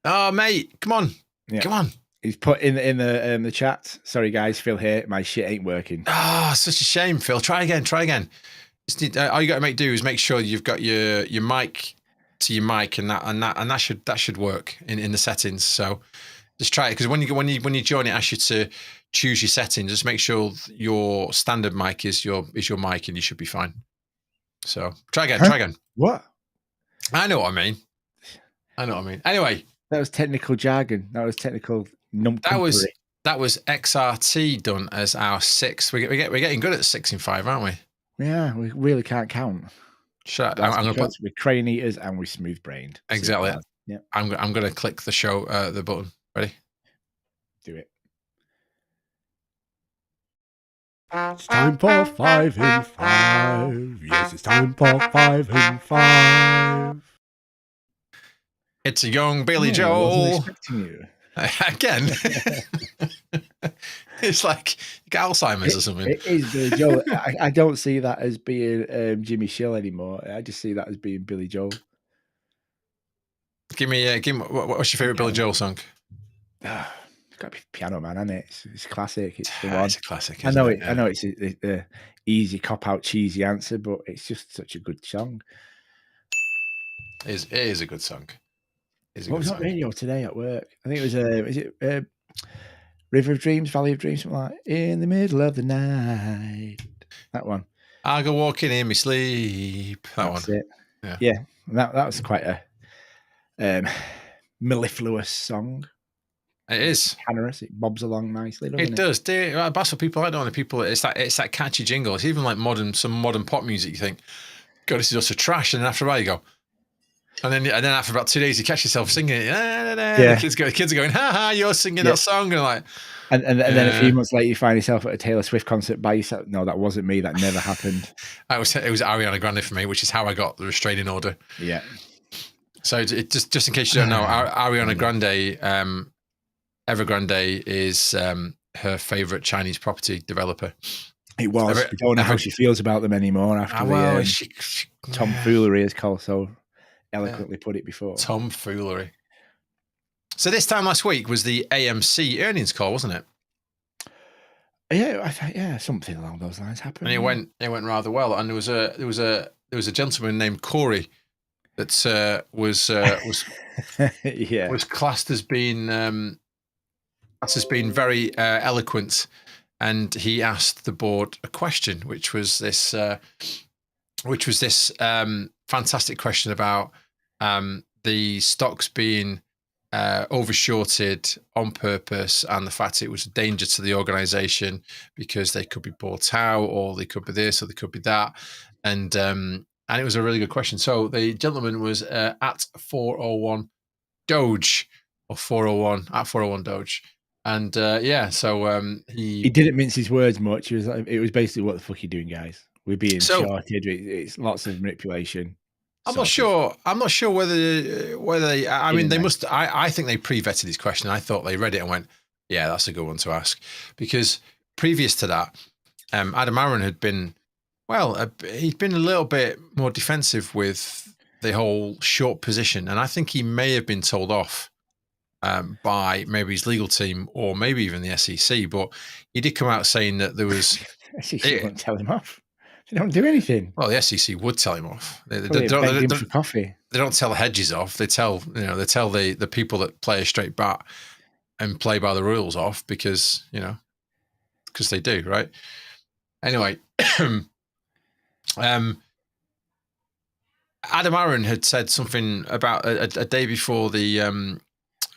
Oh, mate, come on. Yeah. Come on. He's put in the chat. Sorry, guys, Phil here. My shit ain't working. Oh, such a shame, Phil. Try again. All you got to do is make sure you've got your mic to your mic, and that should work in the settings. So just try it, because when you join, it asks you to choose your settings. Just make sure your standard mic is your mic, and you should be fine. So try again. Try again. What? I know what I mean. Anyway, that was technical jargon. That was technical numpty. That was XRT done as our 6. We're getting good at 6 in 5, aren't we? Yeah, we really can't count. I'm going to put. We're crane eaters and we're smooth brained. Exactly. Yeah. I'm going to click the button. Ready? Do it. It's time for 5 in 5. Yes, it's time for 5 in 5. It's a young Billy Joel. I wasn't expecting you. Again. It's like you got Alzheimer's or something. It is Billy Joel. I don't see that as being Jimmy Shill anymore. I just see that as being Billy Joel. Give me what's your favourite Billy Joel song? It's got to be Piano Man, hasn't it? It's classic. It's the one. It's a classic. I know it's a easy cop out, cheesy answer, but it's just such a good song. It is a good song. What was on radio today at work? I think it was River of Dreams, Valley of Dreams, something like In the Middle of the Night. That one. I go walking in my sleep. That's it. Yeah. That was quite a mellifluous song. It is. Canorous. It bobs along nicely, doesn't it? It does. That's what people like, don't they? People, it's that catchy jingle. It's even like some modern pop music. You think, God, this is just a trash, and then after a while you go. And then after about 2 days, you catch yourself singing it. Yeah. The kids are going, ha ha, you're singing that song. And like, and then a few months later, you find yourself at a Taylor Swift concert by yourself. No, that wasn't me. That never happened. It was Ariana Grande for me, which is how I got the restraining order. Yeah. So it just in case you don't know, Ariana Grande, Evergrande is her favorite Chinese property developer. It was. I don't know how she feels about them anymore after the tomfoolery, as Cole so eloquently put it before. Tomfoolery. So this time last week was the AMC earnings call, wasn't it? Yeah, something along those lines happened. And it went rather well. And there was a gentleman named Corey that was classed as being very eloquent, and he asked the board a question, which was this fantastic question about the stocks being overshorted on purpose, and the fact it was a danger to the organization because they could be bought out, or they could be this, or they could be that, and it was a really good question. So the gentleman was at 401 Doge, or 401 at 401 Doge, and so he didn't mince his words much. It was basically, what the fuck are you doing, guys? We're being shorted. It's lots of manipulation. I'm not sure whether they, I mean, they must. I think they pre-vetted his question. I thought they read it and went, yeah, that's a good one to ask, because previous to that, Adam Aaron had been, he'd been a little bit more defensive with the whole short position, and I think he may have been told off by maybe his legal team or maybe even the SEC, but he did come out saying that there was. SEC won't tell him off. They don't do anything. Well, the SEC would tell him off. They don't for coffee. They don't tell the hedges off. They tell the people that play a straight bat and play by the rules off, because they do, right? Anyway, Adam Aaron had said something about a day before the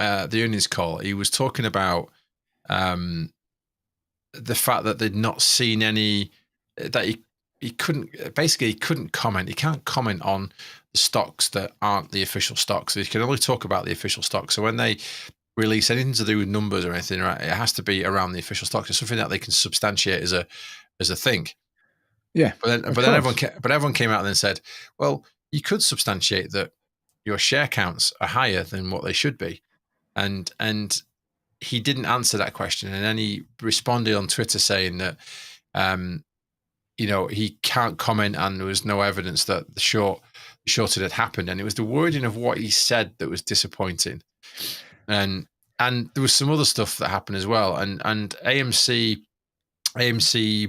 earnings call. He was talking about the fact that they'd not seen any, that he couldn't comment. He can't comment on the stocks that aren't the official stocks. He can only talk about the official stocks. So when they release anything to do with numbers or anything, right, it has to be around the official stocks. It's something that they can substantiate as a thing. Yeah. But then everyone came out and then said, well, you could substantiate that your share counts are higher than what they should be. And he didn't answer that question. And then he responded on Twitter saying that he can't comment, and there was no evidence that the shorting had happened. And it was the wording of what he said that was disappointing. And there was some other stuff that happened as well. And AMC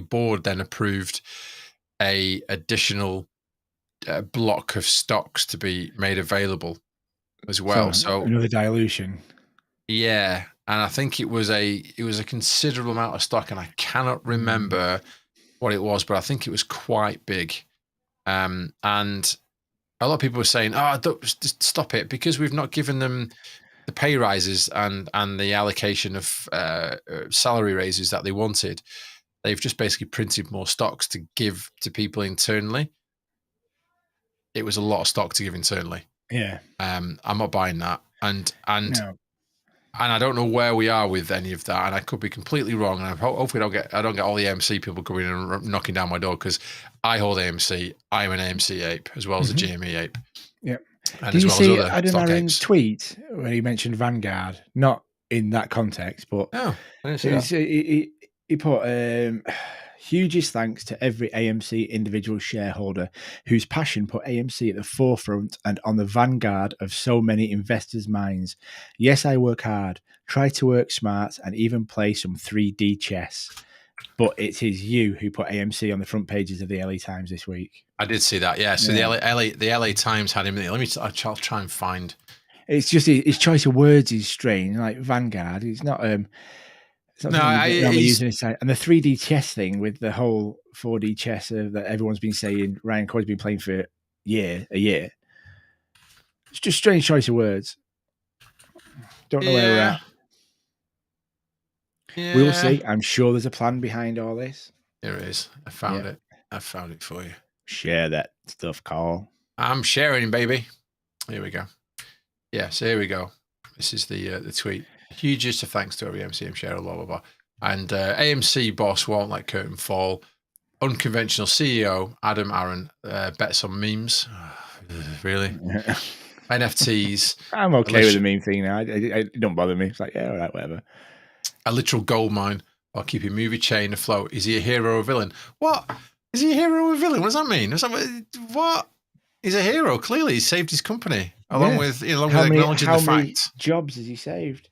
board then approved a additional block of stocks to be made available as well. So another dilution. Yeah. And I think it was a considerable amount of stock, and I cannot remember what it was, but I think it was quite big. And a lot of people were saying, just stop it, because we've not given them the pay rises and the allocation of salary raises that they wanted. They've just basically printed more stocks to give to people internally. It was a lot of stock to give internally. Yeah. I'm not buying that. And no. And I don't know where we are with any of that, and I could be completely wrong. And hopefully I don't get all the AMC people coming in and knocking down my door, because I hold AMC. I'm an AMC ape as well as a GME ape. Yep. And Did you see Adam Aaron's tweet where he mentioned Vanguard? Not in that context, but I didn't see that. He put hugest thanks to every AMC individual shareholder whose passion put AMC at the forefront and on the vanguard of so many investors' minds. Yes, I work hard, try to work smart, and even play some 3D chess. But it is you who put AMC on the front pages of the LA Times this week. I did see that, yeah. So the LA Times had him in there. I'll try and find. It's just his choice of words is strange. Like Vanguard, he's not. Using his side. And the 3D chess thing with the whole 4D chess that everyone's been saying Ryan Coy's been playing for a year. It's just strange choice of words. Don't know where we're at. Yeah. We'll see. I'm sure there's a plan behind all this. There is. I found it. I found it for you. Share that stuff, Carl. I'm sharing, baby. Here we go. Yeah, so here we go. This is the tweet. Hugest of thanks to every MCM share, blah, blah, blah. And AMC boss won't let curtain fall. Unconventional CEO, Adam Aaron, bets on memes. Really? NFTs. I'm okay with the meme thing now. It don't bother me. It's like, yeah, all right, whatever. A literal gold mine while keeping movie chain afloat. Is he a hero or a villain? What? Is he a hero or a villain? What does that mean? What? He's a hero. Clearly, he saved his company along with acknowledging the fact. How many jobs has he saved?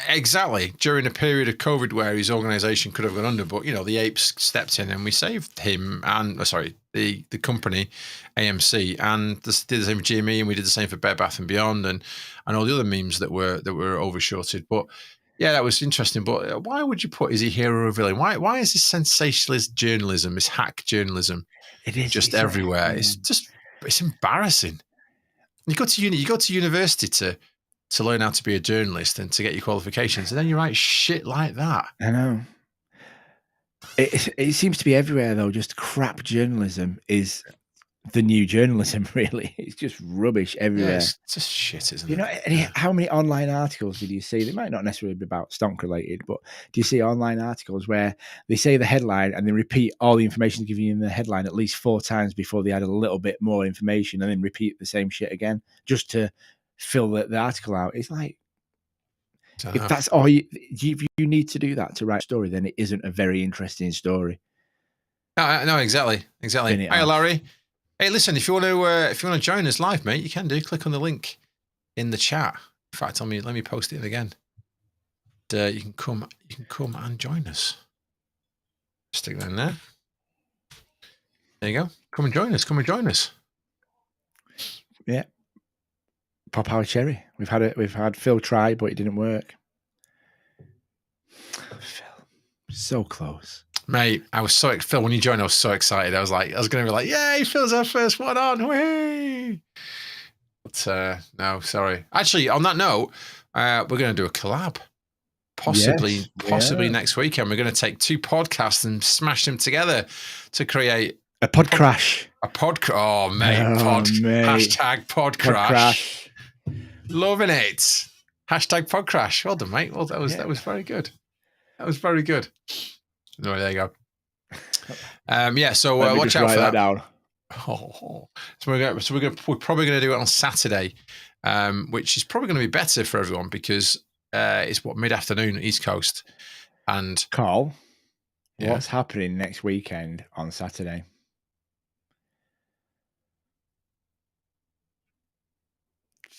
Exactly. During a period of COVID where his organisation could have gone under, but the Apes stepped in and we saved him and the company AMC, and did the same for GME, and we did the same for Bed Bath and Beyond, and all the other memes that were overshorted. But yeah, that was interesting. But why would you put is he hero or villain? Why is this sensationalist journalism, this hack journalism, just everywhere? It's embarrassing. You go to university to learn how to be a journalist and to get your qualifications, and then you write shit like that. I know. It seems to be everywhere though. Just crap journalism is the new journalism. Really, it's just rubbish everywhere. Yeah, it's just shit, isn't it? How many online articles did you see? They might not necessarily be about Stonk related, but do you see online articles where they say the headline and then repeat all the information given in the headline at least 4 times before they add a little bit more information, and then repeat the same shit again just to fill the article out? It's like, if that's all you need to do that to write a story, then it isn't a very interesting story. No, exactly. Hi, Larry. Hey, listen, if you want to join us live, mate, you can do. Click on the link in the chat. In fact, let me post it again. You can come and join us. Stick that in there. There you go. Come and join us. Yeah. Pop our cherry. We've had Phil try, but it didn't work. Phil, so close, mate. I was Phil, when you joined, I was so excited. I was going to be like, yay, Phil's our first one on. Whee! But no, sorry. Actually, on that note, we're going to do a collab. Possibly next weekend. We're going to take 2 podcasts and smash them together to create a pod crash. Oh, mate. Hashtag pod crash. Loving it. Hashtag pod crash. Well done, mate. Well, that was very good. That was very good. No, there you go. So watch out for that. Down. So we're probably going to do it on Saturday, which is probably going to be better for everyone because it's mid-afternoon East Coast. And Carl, what's happening next weekend on Saturday?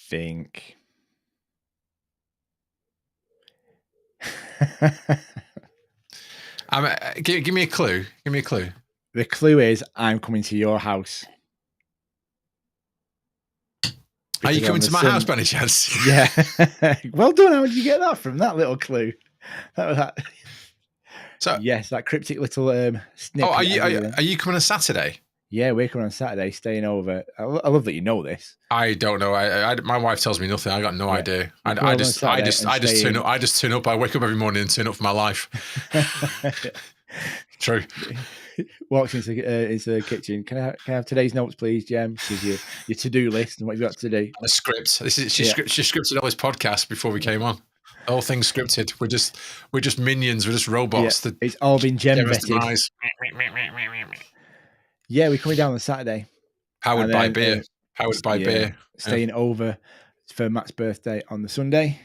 Think. Give me a clue. The clue is I'm coming to your house. Are you coming to my house by any chance? Yeah. Well done. How did you get that from that little clue? That. So yes, that cryptic little snippet. Oh, are you coming on Saturday? Yeah, we're coming on Saturday, staying over. I love that you know this. I don't know. My wife tells me nothing. I got no idea. I just turn up. I just turn up. I wake up every morning and turn up for my life. True. Walks into the kitchen. Can I have today's notes, please, Jem? Gives you your to-do list and what you've got to do. A script. She scripted all this podcast before we came on. All things scripted. We're just minions. We're just robots. Yeah, it's all been Jem vetted. Yeah, we're coming down on Saturday. Powered by beer. Beer. Staying over for Matt's birthday on the Sunday.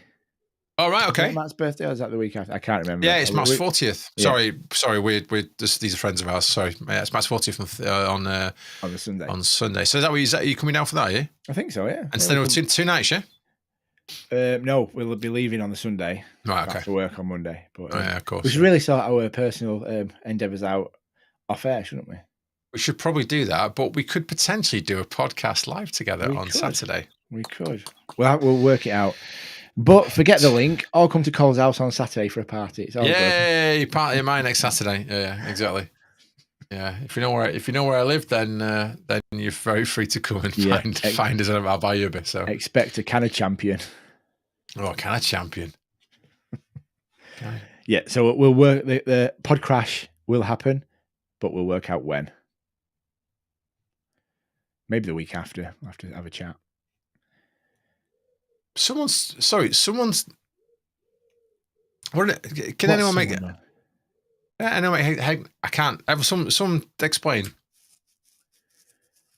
Oh, right, okay. Is Matt's birthday or is that the week after? I can't remember. Yeah, it's Matt's 40th. Yeah. Sorry, we're these are friends of ours. Sorry, it's Matt's 40th on the Sunday. On Sunday. So is that you coming down for that, are you? I think so, yeah. And staying over 2 nights, yeah? No, we'll be leaving on the Sunday. Right, okay. After work on Monday. But yeah, of course. We should really sort our personal endeavours out off air, shouldn't we? We should probably do that, but we could potentially do a podcast live together on Saturday. We could. We'll work it out. But forget the link. I'll come to Cole's house on Saturday for a party. It's all good. Yeah, you party in mine next Saturday. Yeah, exactly. Yeah, if you know where I live, then you're very free to come and find us, and I'll buy you a bit. So expect a can of champion. Oh, can of champion. Okay. Yeah, so we'll work. The pod crash will happen, but we'll work out when. Maybe the week after. We'll have to have a chat. Someone's. Can anyone make it? Anyway, I can't. Someone explain.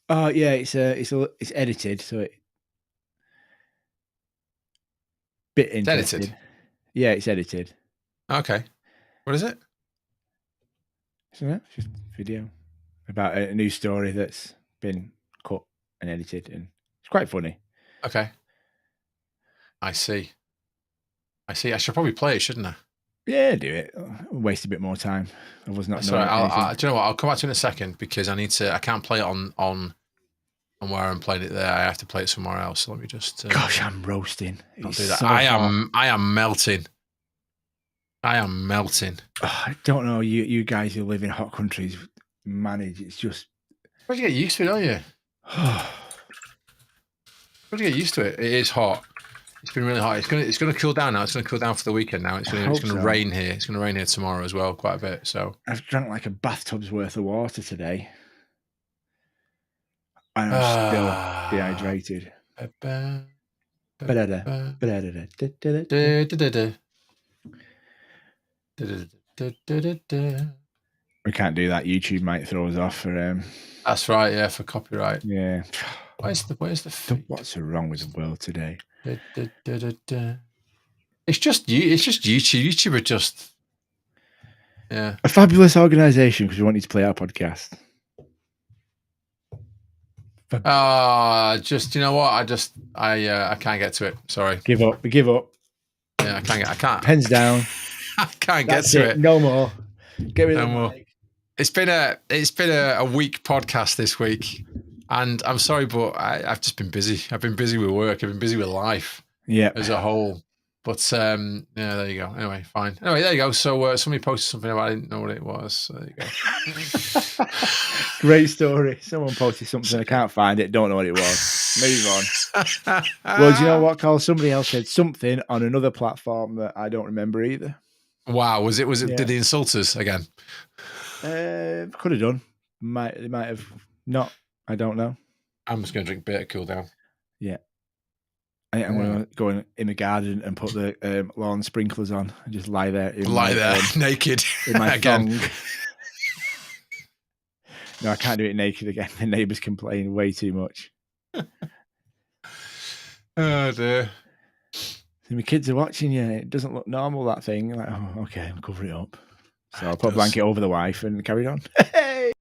Oh yeah, it's edited, so it bit interesting. Edited. Yeah, it's edited. Okay, what is it? So it's just a video about a news story that's been cut and edited, and it's quite funny. Okay, I see. I see. I should probably play it, shouldn't I? Yeah, do it. Waste a bit more time. I was not Sorry, knowing do you know what? I'll come back to it in a second because I can't play it on where I'm playing it there. I have to play it somewhere else. So let me just. Gosh, I'm roasting. I'll do that. So I am melting. I am melting. Oh, I don't know. You guys who live in hot countries manage. It's just. How do you get used to it, don't you? How do you get used to it? It is hot. It's been really hot. It's gonna cool down now. It's gonna cool down for the weekend now. It's gonna rain here. It's gonna rain here tomorrow as well, quite a bit. So I've drank like a bathtub's worth of water today, and I'm still dehydrated. We can't do that. YouTube might throw us off for. That's right. Yeah, for copyright. Yeah. Where's the feed? What's wrong with the world today? It's just YouTube. YouTube are just a fabulous organisation because we want you to play our podcast. Just you know what? I can't get to it. Sorry. Give up. We give up. Yeah, I can't. Pens down. I can't get to it. No more. Get rid of the mic. It's been a weak podcast this week, and I'm sorry, but I've just been busy. I've been busy with work. I've been busy with life. Yeah, as a whole. But yeah, there you go. Anyway, fine. Anyway, there you go. So somebody posted something about I didn't know what it was. So there you go. Great story. Someone posted something. I can't find it. Don't know what it was. Move on. Well, do you know what, Carl? Somebody else said something on another platform that I don't remember either. Wow. Was it? Yeah. Did he insult us again? Could have done. They might have not. I don't know. I'm just going to drink beer to cool down. Yeah. I'm going to go in the garden and put the lawn sprinklers on and just lie there. Naked. In my again. thong. No, I can't do it naked again. The neighbours complain way too much. Oh, dear. So my kids are watching you. It doesn't look normal, that thing. You're like, oh, okay, I'll cover it up. So I'll put a blanket over the wife and carry on. Hey!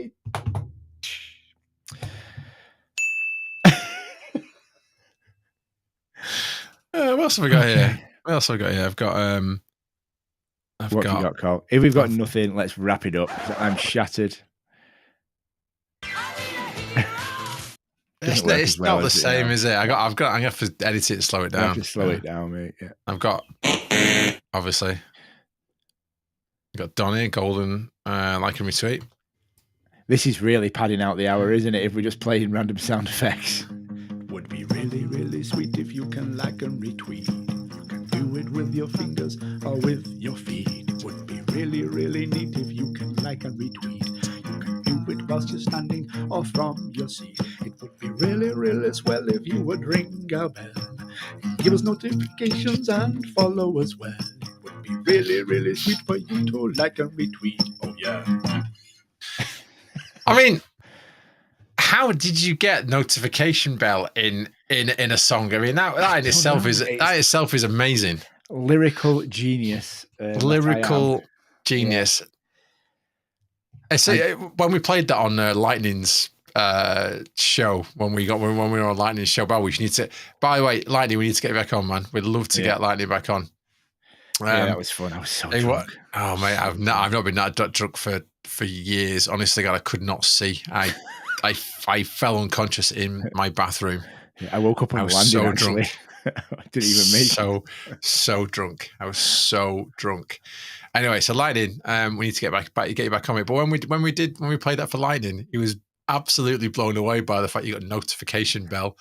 What else have we got here? I've got what have you got, Carl? If we've got nothing, let's wrap it up. I'm shattered. It's not the same, is it? I'm gonna have to edit it and slow it down. I have to slow it down, mate. Yeah. I've got obviously. I've got Donny, Golden, like and retweet. This is really padding out the hour, isn't it? If we're just playing random sound effects. Would be really, really sweet if you can like and retweet. You can do it with your fingers or with your feet. Would be really, really neat if you can like and retweet. You can do it whilst you're standing or from your seat. It would be really, really swell if you would ring a bell. Give us notifications and follow as well. It would be really, really sweet for you to like and retweet. Oh yeah. I mean, how did you get notification bell in a song? I mean, that in itself is amazing. Lyrical genius. Lyrical genius. So when we played that on Lightning's show, when we were on Lightning's show, we need to. By the way, Lightning, we need to get back on, man. We'd love to get Lightning back on. Yeah, that was fun. I was so drunk. Oh mate, I've not been that drunk for years. Honestly, God, I could not see. I fell unconscious in my bathroom. Yeah, I woke up on the landing. So drunk. I didn't even make so drunk. I was so drunk. Anyway, so Lightning, we need to get you back on it. But when we played that for Lightning, he was absolutely blown away by the fact you got a notification bell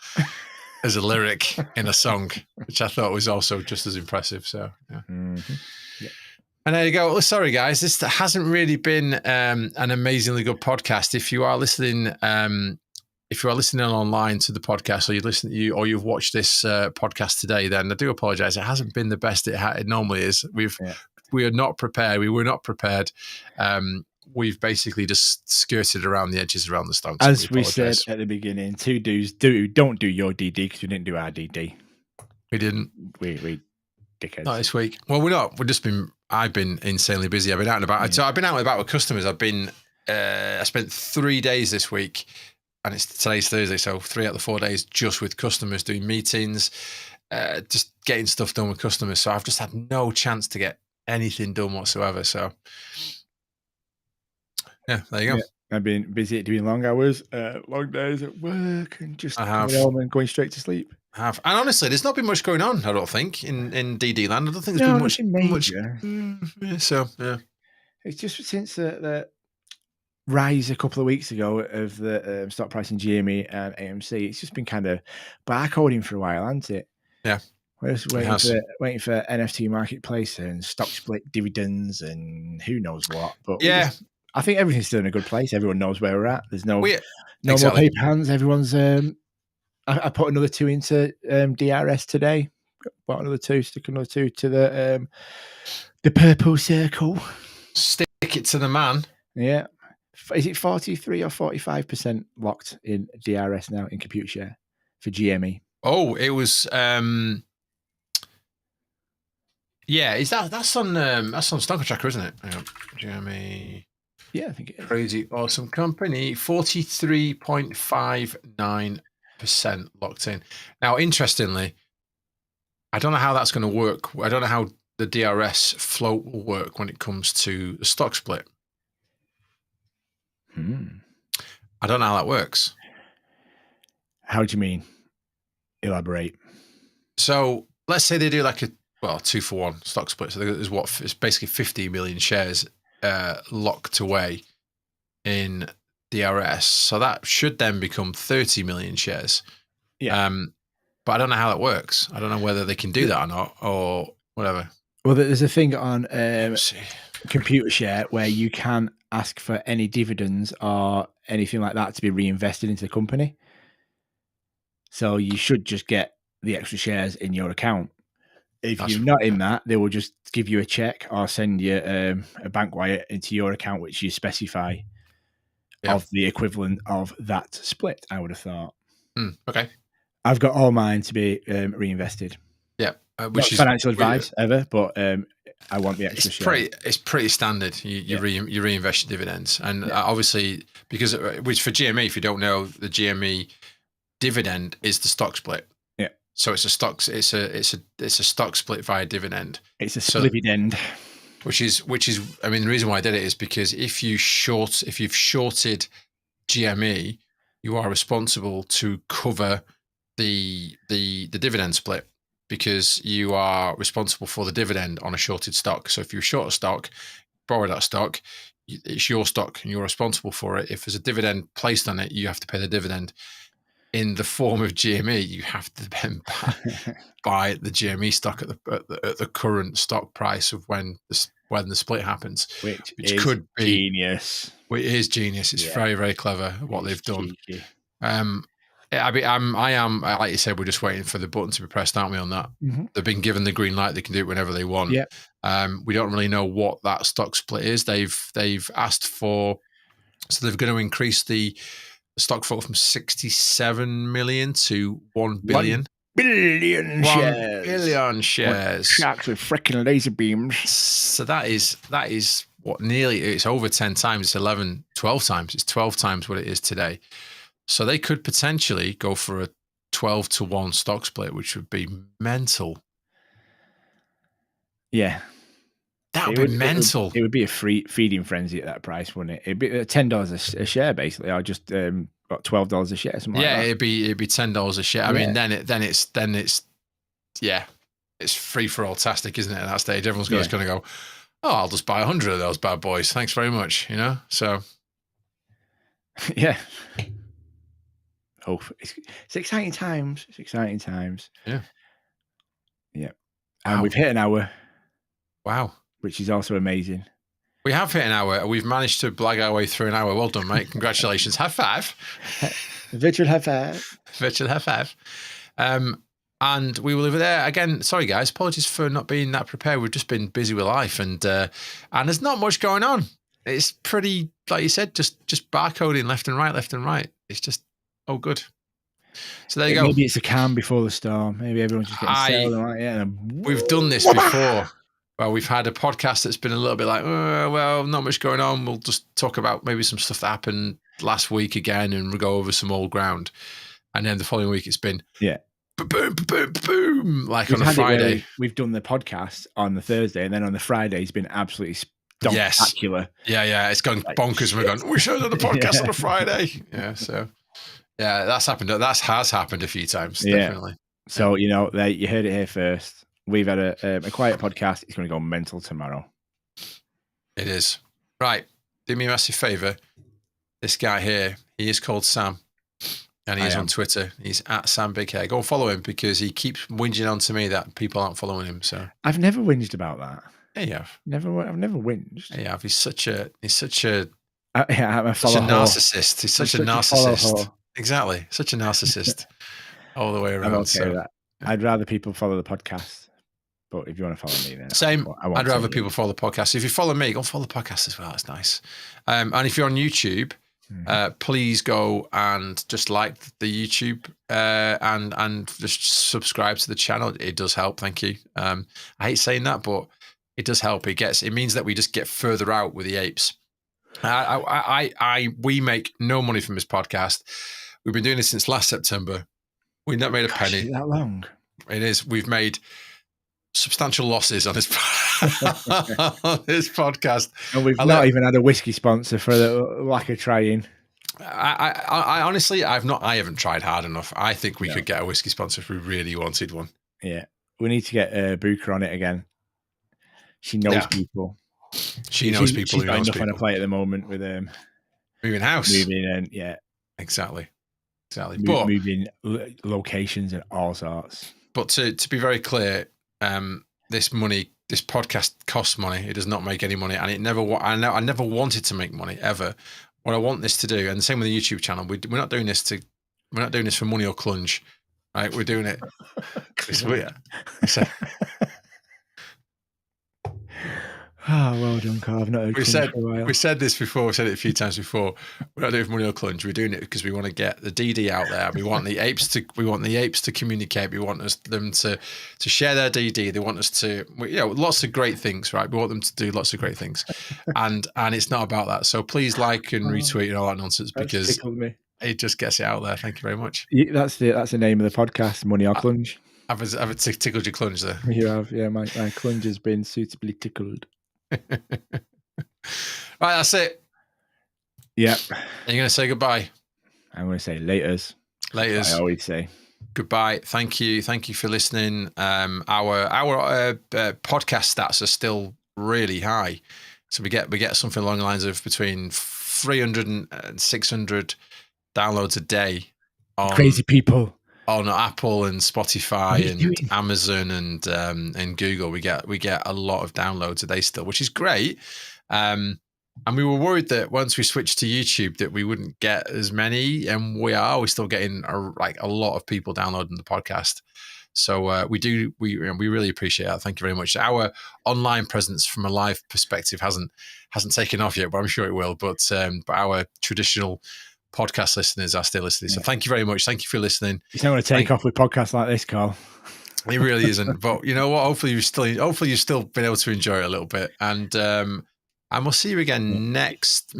as a lyric in a song, which I thought was also just as impressive. So yeah. Mm-hmm. Yeah. And there you go. Well, sorry guys, this hasn't really been an amazingly good podcast. If you are listening, online to the podcast, or you've watched this podcast today, then I do apologize. It hasn't been the best it normally is. We are not prepared. We were not prepared. We've basically just skirted around the edges around the Stonks. As we said at the beginning, two dudes don't do your DD because we didn't do our DD. We didn't. We dickheads. Not this week. Well, we're not. I've been insanely busy. I've been out and about. Yeah. So I've been out and about with customers. I spent 3 days this week, and today's Thursday, so 3 out of the 4 days just with customers doing meetings. just getting stuff done with customers. So I've just had no chance to get anything done whatsoever. So yeah, there you go. Yeah, I've been busy doing long hours, long days at work, and just I have. coming home and going straight to sleep. And honestly, there's not been much going on, I don't think, in DD land. I don't think there's been much major. So yeah, it's just since the rise a couple of weeks ago of the stock price in GME and AMC, it's just been kind of barcoding for a while, hasn't it? Yeah. We're just waiting for NFT marketplace and stock split dividends and who knows what. But yeah, I think everything's still in a good place. Everyone knows where we're at. There's no more paper hands. Everyone's. I put another 2 into DRS today. Bought another 2. Stick another 2 to the purple circle. Stick it to the man. Yeah. Is it 43 or 45% locked in DRS now in computer share for GME? Oh, it was. Yeah, is that's on Stock Tracker, isn't it? GME. Yeah, I think it is. Crazy awesome company. 43.59% locked in. Now, interestingly, I don't know how that's going to work. I don't know how the DRS float will work when it comes to the stock split. I don't know how that works. How do you mean? Elaborate. So let's say they do like a 2-for-1 stock split. So there's it's basically 50 million shares locked away in DRS. So that should then become 30 million shares. Yeah. But I don't know how that works. I don't know whether they can do that or not or whatever. Well, there's a thing on computer share where you can ask for any dividends or anything like that to be reinvested into the company. So you should just get the extra shares in your account. If you're not in that, they will just give you a check or send you a bank wire into your account, which you specify of the equivalent of that split, I would have thought. Okay. I've got all mine to be reinvested. Yeah. Which is financial advice ever, but I want the extra share. It's pretty standard. You reinvest your dividends. And obviously, because which for GME, if you don't know, the GME dividend is the stock split. Yeah. So it's a stock split via dividend. It's a splividend. Which is I mean, the reason why I did it is because if you've shorted GME, you are responsible to cover the dividend split because you are responsible for the dividend on a shorted stock. So if you short a stock, borrow that stock, it's your stock and you're responsible for it. If there's a dividend placed on it, you have to pay the dividend. In the form of GME, you have to then buy the GME stock at the current stock price of when the split happens, which could be genius. Well, it is genius. It's very, very clever what they've done. Cheeky. I am like you said, we're just waiting for the button to be pressed, aren't we? On that, They've been given the green light; they can do it whenever they want. Yeah. We don't really know what that stock split is. They've asked for, so they're going to increase the stock float from 67 million to 1 billion. 1 billion shares. 1 billion shares. Sharks with freaking laser beams. So that is what it's over 10 times. It's 12 times. It's 12 times what it is today. So they could potentially go for a 12-to-1 stock split, which would be mental. Yeah. That would be mental. It would be a free feeding frenzy at that price, wouldn't it? It'd be $10 a share, basically, or just about $12 a share, something like that. It'd be $10 a share. I mean, then it's free for all tastic, isn't it? At that stage, everyone's going to go, oh, I'll just buy 100 of those bad boys. Thanks very much. So yeah. Oh, it's exciting times. It's exciting times. Yeah. Yeah. And we've hit an hour. Wow. Which is also amazing. We have hit an hour. We've managed to blag our way through an hour. Well done, mate. Congratulations. High five. Virtual high five. Virtual high five. And we will leave it there. Again, sorry, guys. Apologies for not being that prepared. We've just been busy with life and there's not much going on. It's pretty, like you said, just barcoding left and right. It's just, good. So there you go. Maybe it's a calm before the storm. Maybe everyone's just getting settled. We've done this before. Well, we've had a podcast that's been a little bit like, not much going on. We'll just talk about maybe some stuff that happened last week again and we'll go over some old ground. And then the following week it's been boom, boom, boom, like We've on a had it where Friday. we've done the podcast on the Thursday, and then on the Friday, it's been absolutely spectacular. Yeah. It's gone bonkers. And we're going, we should have done the podcast on a Friday. Yeah. So, yeah, that's happened. That has happened a few times. Definitely. So, you heard it here first. We've had a quiet podcast. It's going to go mental tomorrow. It is. Right. Do me a massive favour. This guy here, he is called Sam. And he's on Twitter. He's at Sam Big Hair. Go and follow him because he keeps whinging on to me that people aren't following him. So I've never whinged about that. Yeah, you have. I've never whinged. Yeah, he's such a narcissist. He's such a narcissist. Exactly. Such a narcissist all the way around. I'm okay with that. I'd rather people follow the podcast. But if you want to follow me, then same. I'd rather people follow the podcast. If you follow me, go follow the podcast as well. That's nice. And if you're on YouTube, please go and just like the YouTube and just subscribe to the channel. It does help. Thank you. I hate saying that, but it does help. It means that we just get further out with the apes. We make no money from this podcast. We've been doing this since last September. We've not made a penny. Is it that long? It is. We've made substantial losses on this on this podcast, and we've not even had a whiskey sponsor for the lack of trying. I honestly, I haven't tried hard enough. I think we could get a whiskey sponsor if we really wanted one. Yeah, we need to get Bucca on it again. She knows people. She knows people. She's got enough on her plate at the moment with moving house, exactly. But moving locations and all sorts. But to be very clear. This podcast costs money. It does not make any money, and I never wanted to make money ever. What I want this to do, and the same with the YouTube channel, we're not doing this for money or Clunge, right? We're doing it. Well done, Carl. I've not heard we said this before. We said it a few times before. We're not doing it for money or Clunge. We're doing it because we want to get the DD out there. We want the apes to communicate. We want them to share their DD. They want us to, lots of great things, right? We want them to do lots of great things, and it's not about that. So please like and retweet and all that nonsense because it just gets it out there. Thank you very much. That's the name of the podcast, Money or Clunge. I've tickled your Clunge there. You have, yeah. My Clunge has been suitably tickled. Right, that's it. Yep. Are you going to say goodbye? I'm going to say laters. Laters. I always say goodbye. Thank you for listening. Our podcast stats are still really high, so we get something along the lines of between 300 and 600 downloads a day. Crazy people. On Apple and Spotify and Amazon and Google, we get a lot of downloads a day still, which is great. And we were worried that once we switched to YouTube that we wouldn't get as many, and we're still getting a lot of people downloading the podcast. So we really appreciate that. Thank you very much. Our online presence from a live perspective hasn't taken off yet, but I'm sure it will. But our traditional podcast listeners are still listening. So thank you very much. Thank you for listening. It's not going to take off with podcasts like this, Carl. It really isn't. But you know what? Hopefully you've still been able to enjoy it a little bit. And we'll see you again next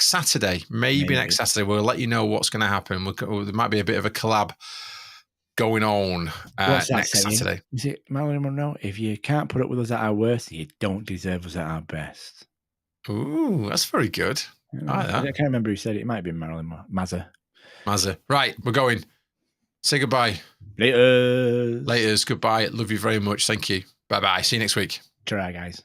Saturday. Maybe next Saturday. We'll let you know what's going to happen. There might be a bit of a collab going on next Saturday. Is it Marilyn Monroe? If you can't put up with us at our worst, you don't deserve us at our best. Ooh, that's very good. I can't remember who said it. It might have been Marilyn Mazza. Right, we're going. Say goodbye. Laters. Goodbye. Love you very much. Thank you. Bye-bye. See you next week. Try, guys.